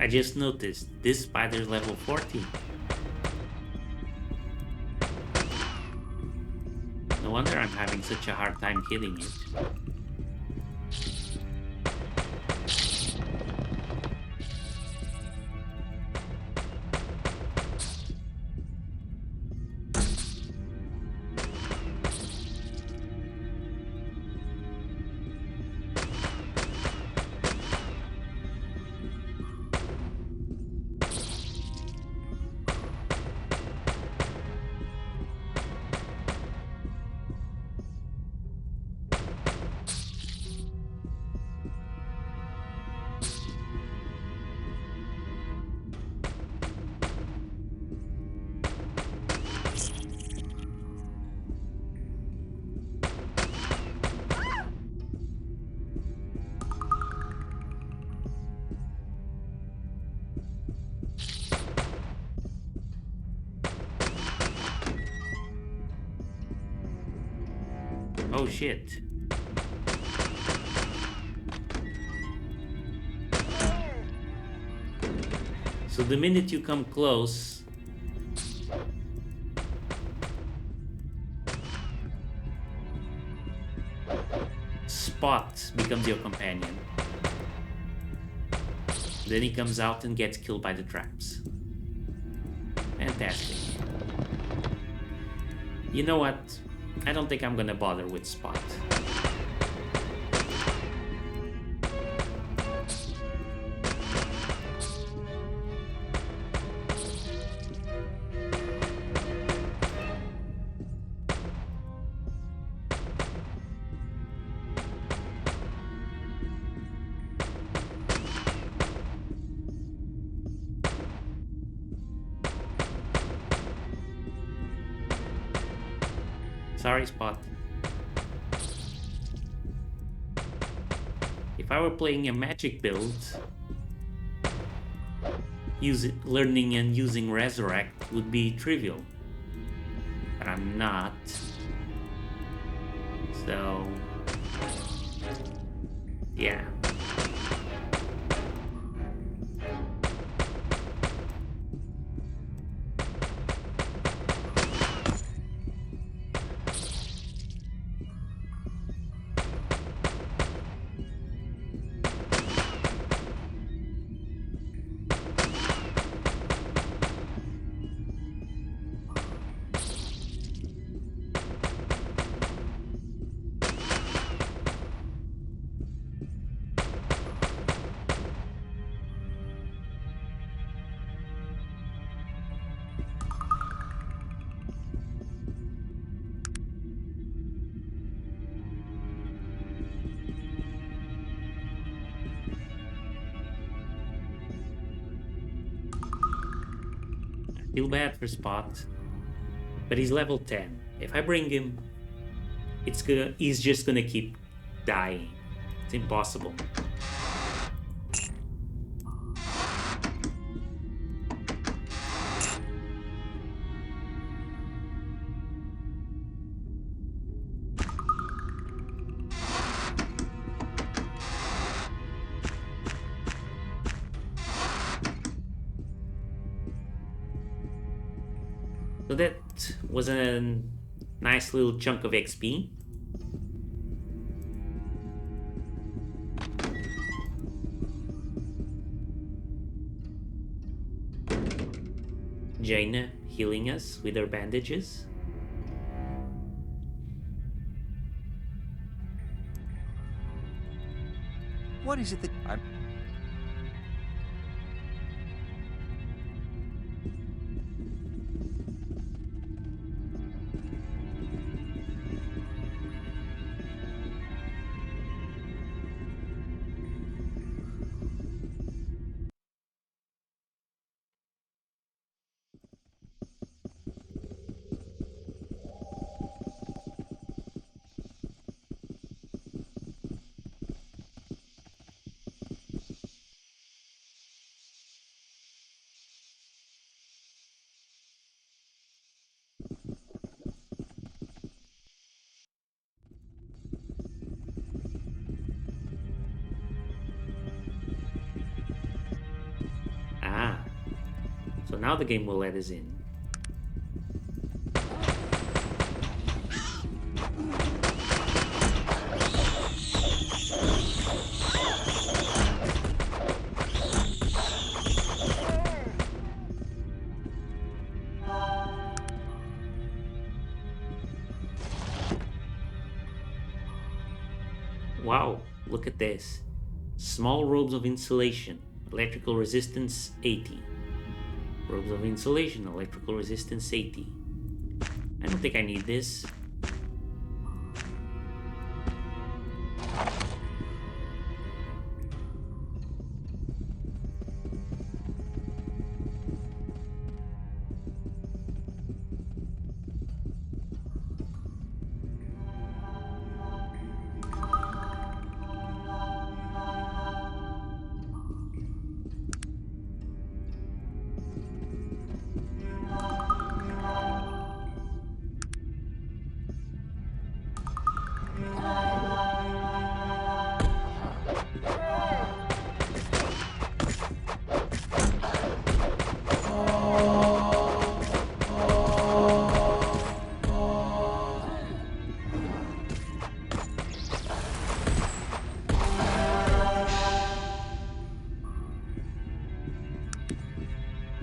I just noticed this spider's level 14. No wonder I'm having such a hard time killing it. Oh shit. So the minute you come close, Spot becomes your companion. Then he comes out and gets killed by the traps. Fantastic. You know what? I don't think I'm gonna bother with Spot. Sorry, Spot. If I were playing a magic build, learning and using Resurrect would be trivial. But I'm not. So, yeah. Feel bad for Spot, but he's level 10. If I bring him, he's just gonna keep dying. It's impossible. So that was a nice little chunk of XP. Jaina healing us with her bandages.
What is it that I'm...
So now the game will let us in. Wow, look at this. Small robes of insulation, electrical resistance 80. Robes of insulation, electrical resistance 80. I don't think I need this.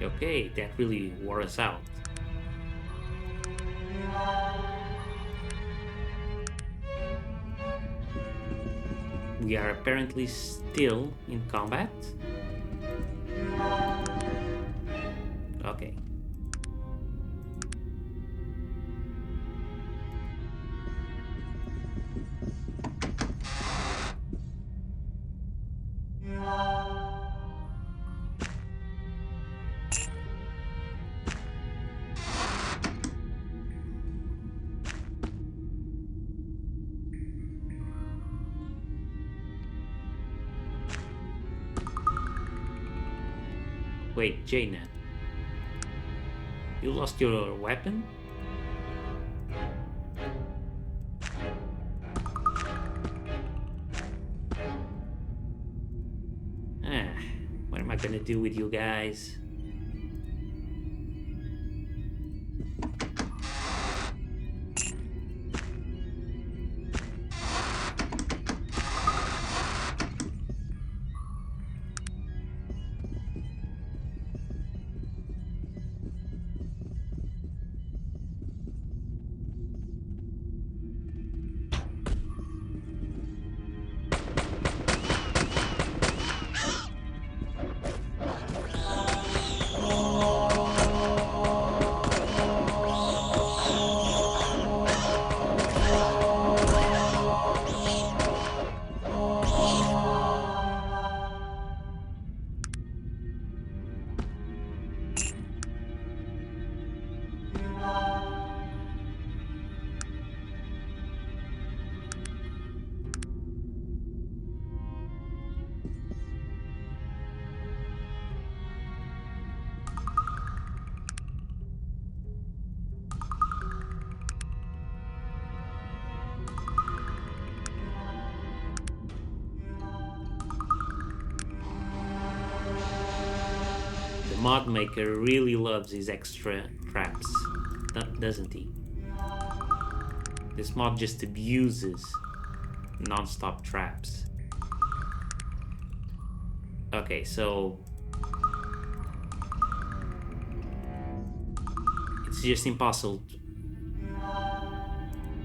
Okay, that really wore us out. We are apparently still in combat. Okay. Wait, Jaina. You lost your weapon? What am I gonna do with you guys? Mod maker really loves his extra traps, doesn't he? This mod just abuses non-stop traps. Okay, so it's just impossible.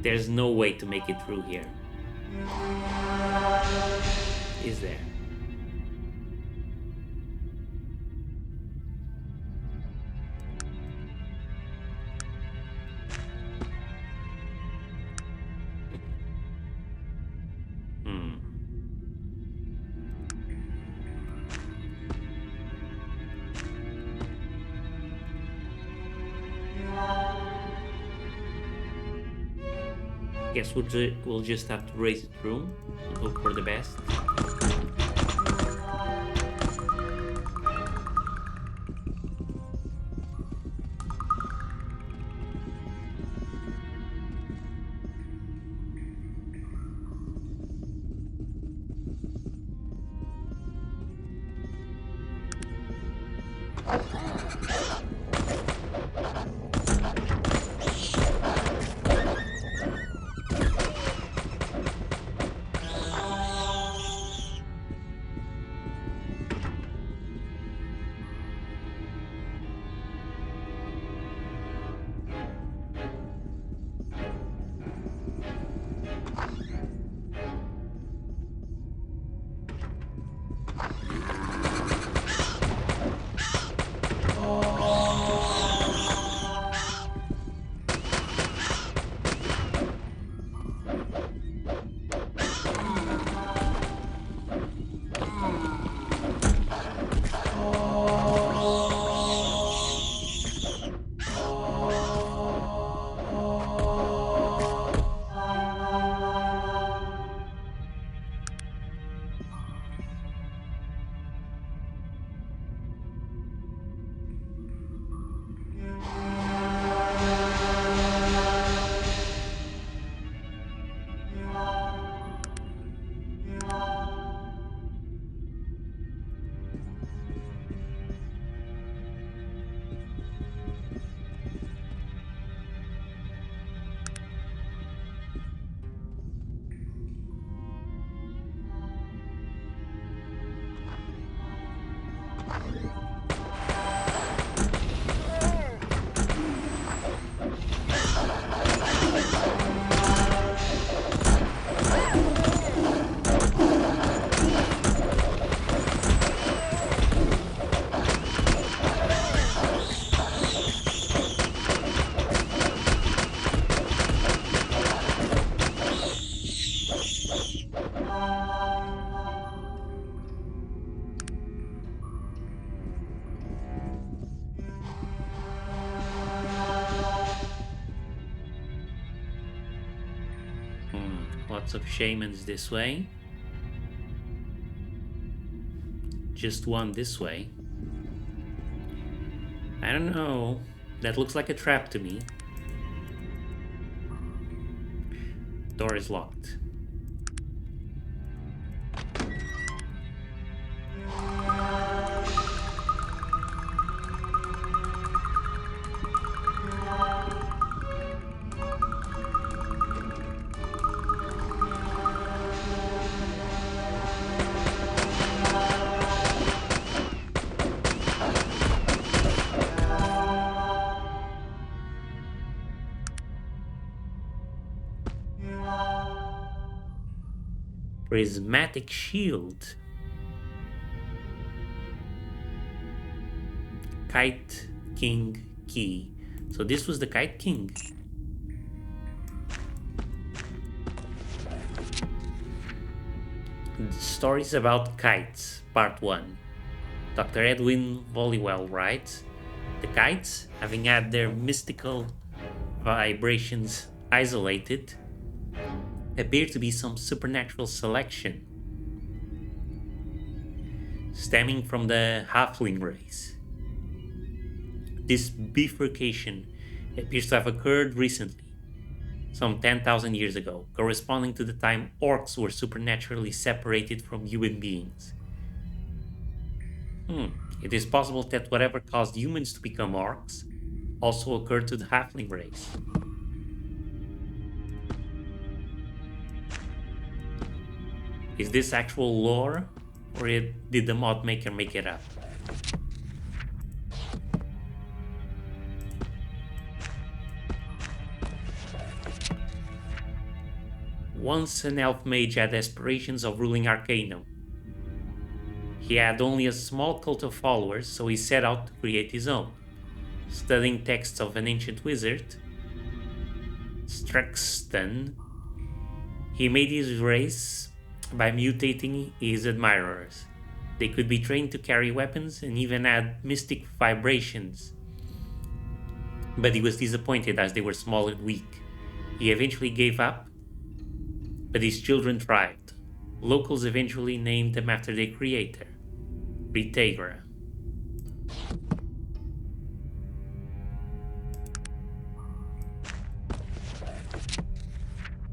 There's no way to make it through here. Is there? Guess we'll just have to raise it through and hope for the best. Lots of shamans this way. Just one this way. I don't know. That looks like a trap to me. Door is locked. Prismatic shield. Kite King key. So this was the Kite King. Stories about kites, part 1. Dr. Edwin Volliwell writes, the kites, having had their mystical vibrations isolated, appear to be some supernatural selection stemming from the halfling race. This bifurcation appears to have occurred recently, some 10,000 years ago, corresponding to the time orcs were supernaturally separated from human beings. It is possible that whatever caused humans to become orcs also occurred to the halfling race. Is this actual lore, or did the mod maker make it up? Once an elf mage had aspirations of ruling Arcanum. He had only a small cult of followers, so he set out to create his own. Studying texts of an ancient wizard, Strexton, he made his race by mutating his admirers. They could be trained to carry weapons and even had mystic vibrations. But he was disappointed as they were small and weak. He eventually gave up, but his children thrived. Locals eventually named them after their creator, Ritagra.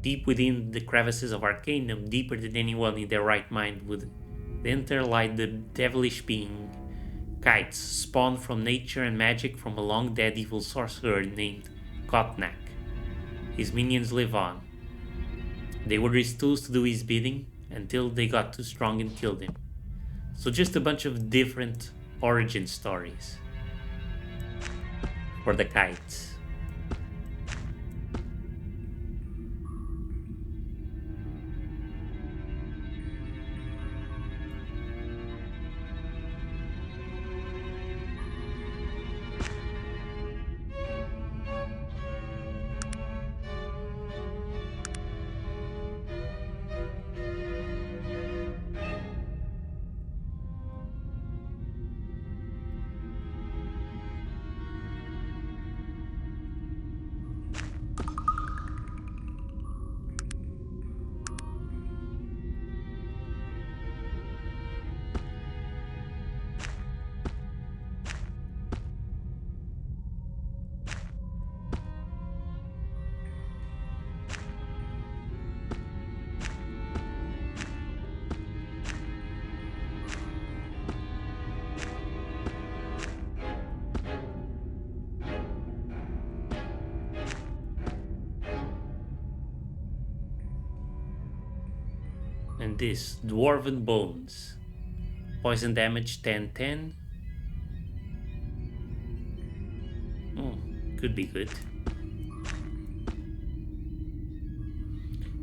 Deep within the crevices of Arcanum, deeper than anyone in their right mind would enter, lied the devilish being Kites spawned from nature and magic from a long-dead evil sorcerer named Kotnak. His minions live on. They were his tools to do his bidding until they got too strong and killed him. So just a bunch of different origin stories for the kites. And this, Dwarven Bones. Poison damage 10-10. Oh, could be good.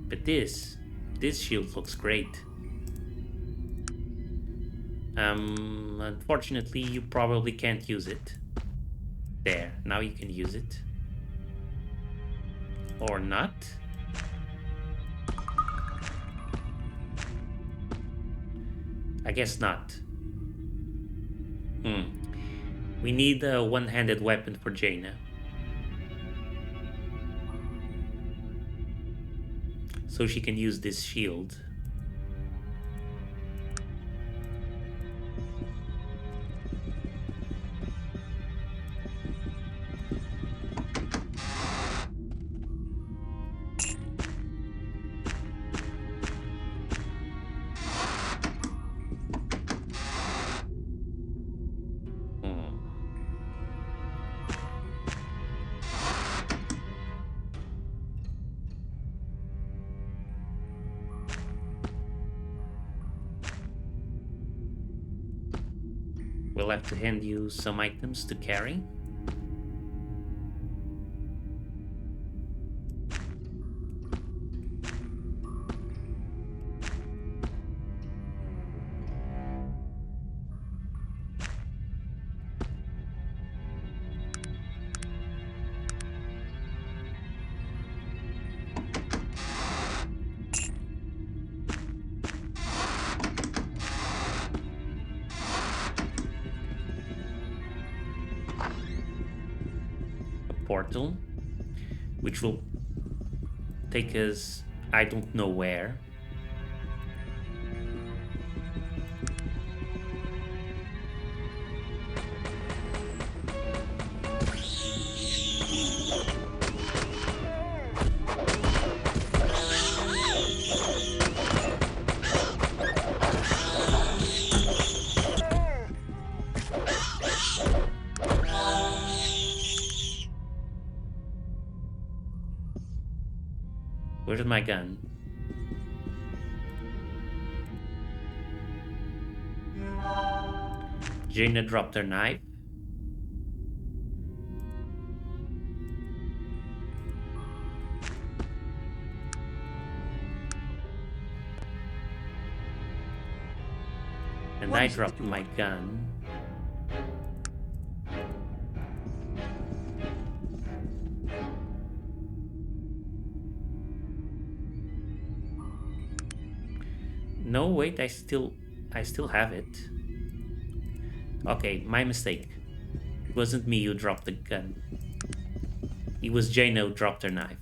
But this shield looks great. Unfortunately, you probably can't use it. There, now you can use it. Or not. I guess not. We need a one-handed weapon for Jaina. So she can use this shield. We'll have to hand you some items to carry. Portal, which will take us I don't know where. Where's my gun? Jaina dropped her knife. And I dropped my gun. No, wait, I still have it. Okay, my mistake. It wasn't me who dropped the gun. It was Jaina who dropped her knife.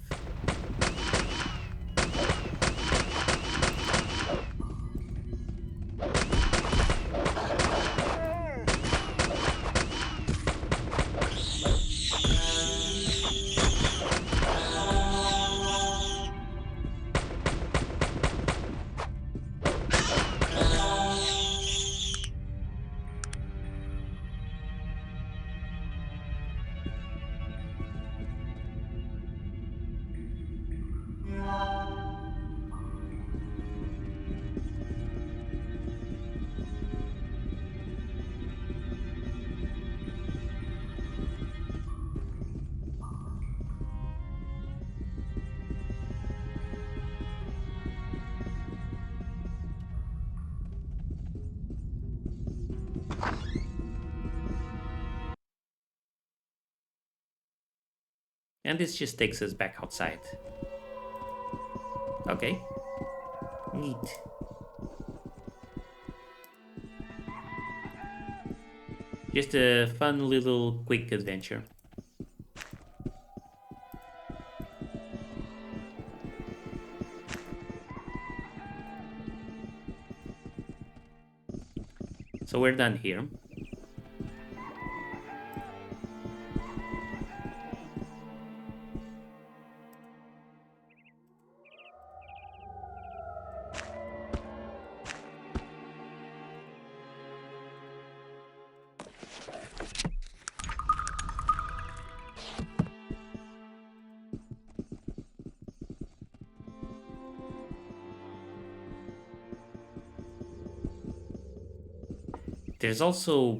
And this just takes us back outside. Okay. Neat. Just a fun little quick adventure. So we're done here. There's also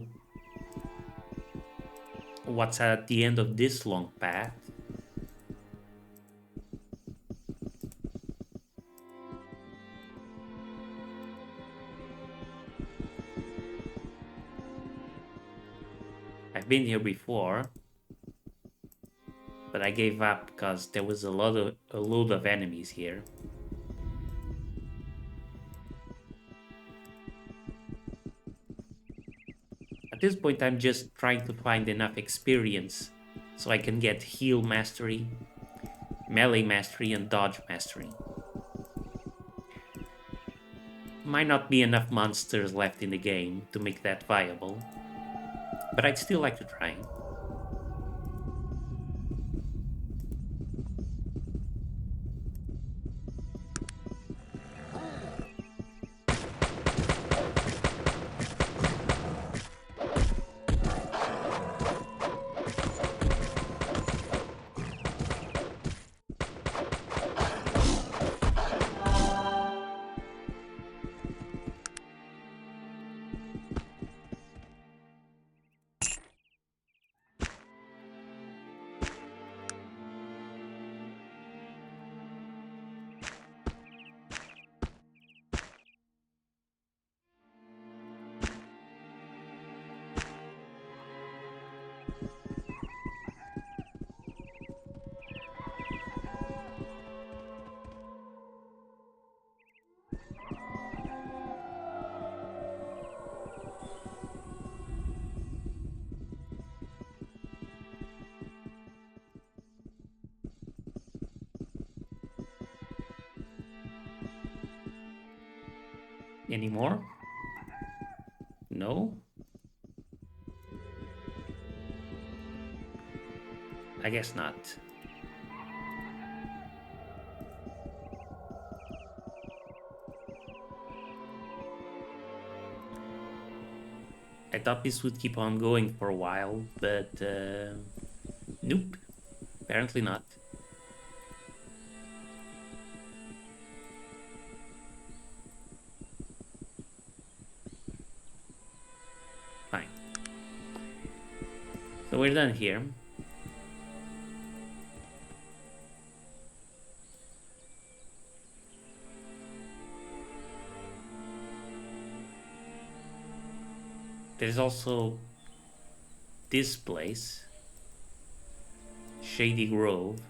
what's at the end of this long path. I've been here before, but I gave up because there was a load of enemies here. At this point, I'm just trying to find enough experience so I can get heal mastery, melee mastery, and dodge mastery. Might not be enough monsters left in the game to make that viable, but I'd still like to try. Any more? No? I guess not. I thought this would keep on going for a while, but nope, apparently not. Fine. So we're done here. There's also this place, Shady Grove.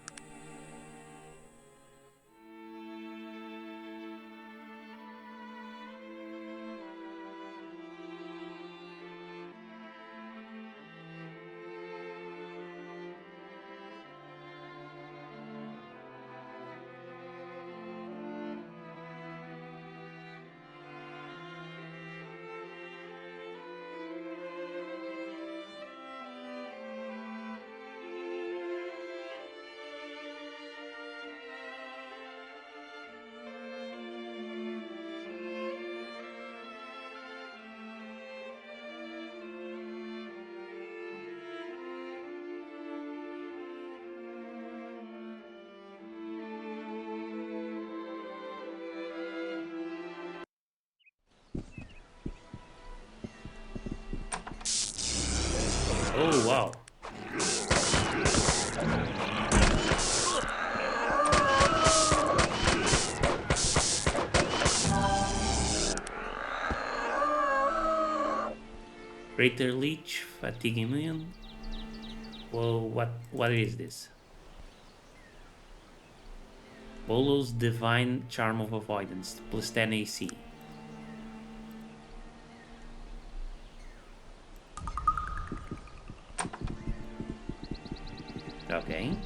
Oh, wow. Greater Leech, Fatigue Immune. Whoa, what is this? Bolo's Divine Charm of Avoidance, plus 10 AC. Okay.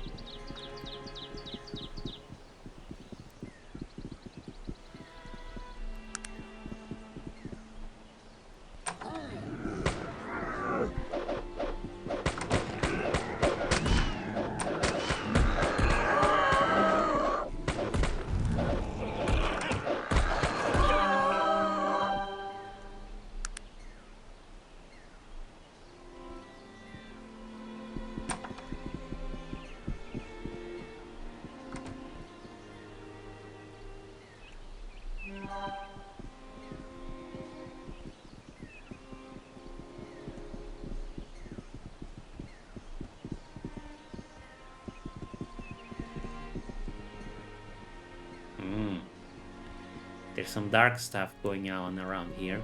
There's some dark stuff going on around here.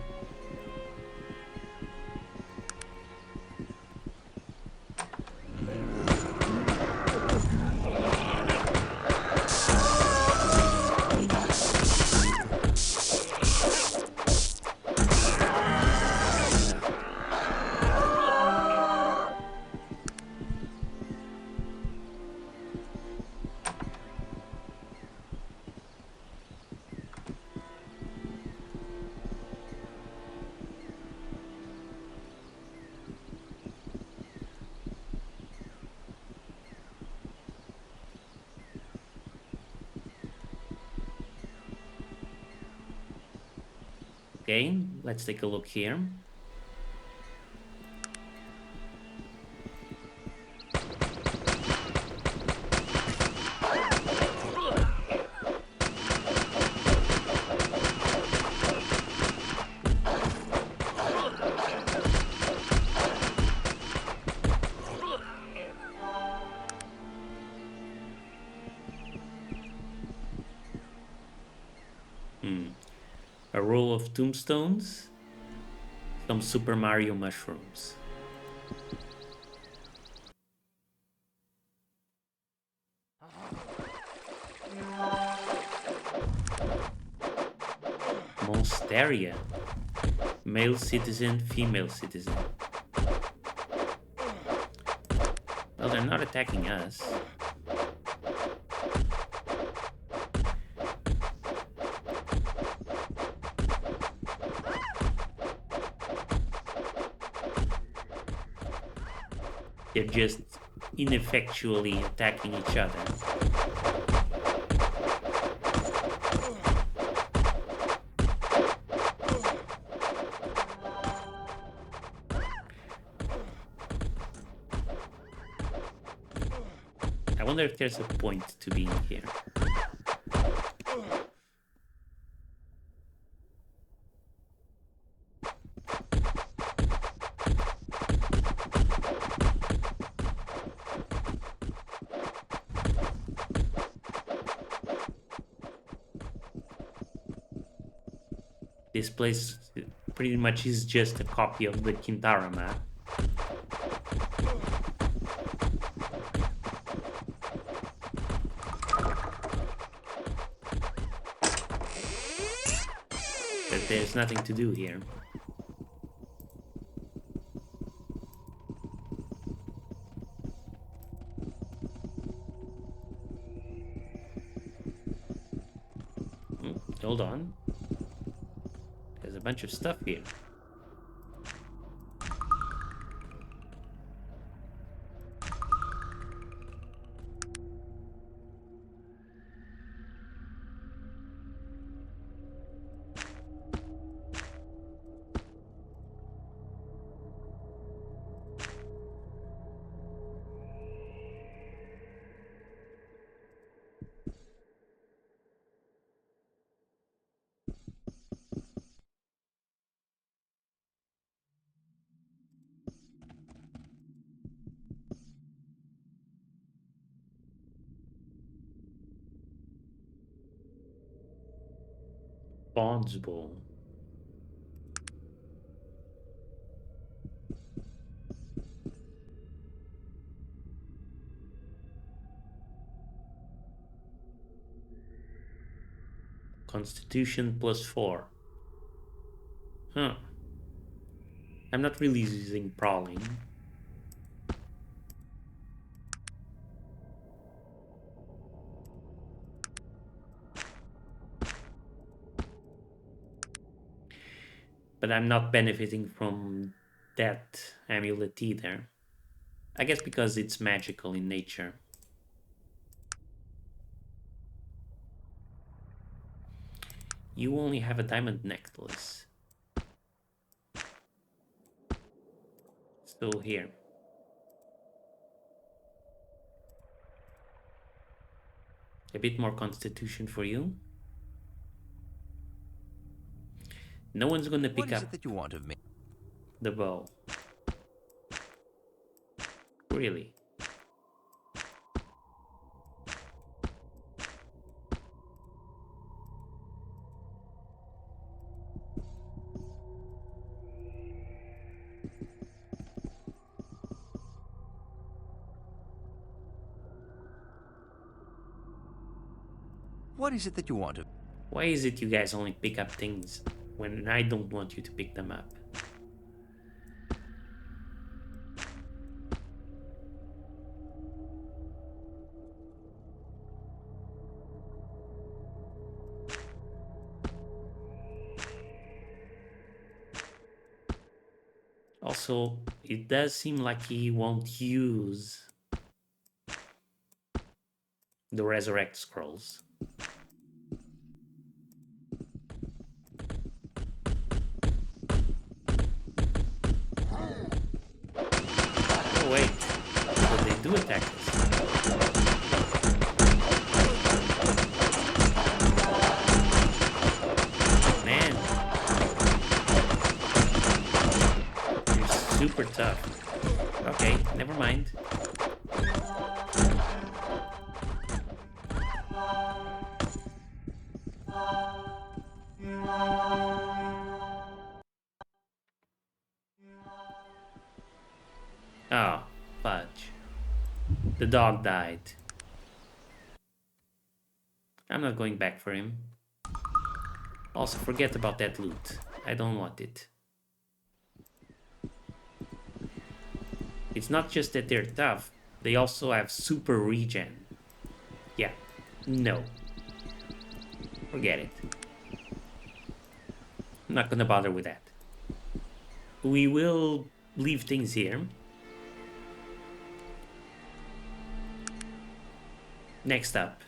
Okay, let's take a look here. A roll of tombstones, some Super Mario mushrooms. Monsteria. Male citizen, female citizen. Well, they're not attacking us. They're just ineffectually attacking each other. I wonder if there's a point to being here. This place pretty much is just a copy of the Kintara map. But there's nothing to do here. Hold on. There's a bunch of stuff here. Bond's Bowl. Constitution +4. Huh. I'm not really using Prowling. But I'm not benefiting from that amulet either. I guess because it's magical in nature. You only have a diamond necklace. So here. A bit more constitution for you. No one's gonna pick
What is
up
it that you want of me?
the bow. Really?
What is it that you want of me?
Why is it you guys only pick up things when I don't want you to pick them up? Also, it does seem like he won't use the Resurrect Scrolls. Oh wait, but they do attack us. Man, you're super tough. Okay, never mind. Oh, fudge. The dog died. I'm not going back for him. Also, forget about that loot. I don't want it. It's not just that they're tough, they also have super regen. Yeah, no. Forget it. I'm not gonna bother with that. We will leave things here. Next up.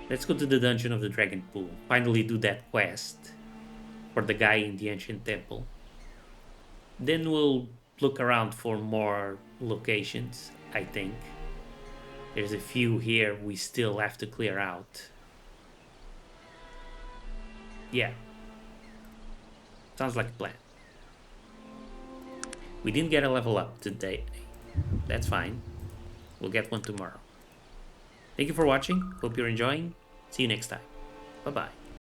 Let's go to the Dungeon of the Dragon Pool. Finally do that quest for the guy in the Ancient Temple. Then we'll look around for more locations, I think. There's a few here we still have to clear out. Yeah. Sounds like a plan. We didn't get a level up today. That's fine. We'll get one tomorrow. Thank you for watching. Hope you're enjoying. See you next time. Bye-bye.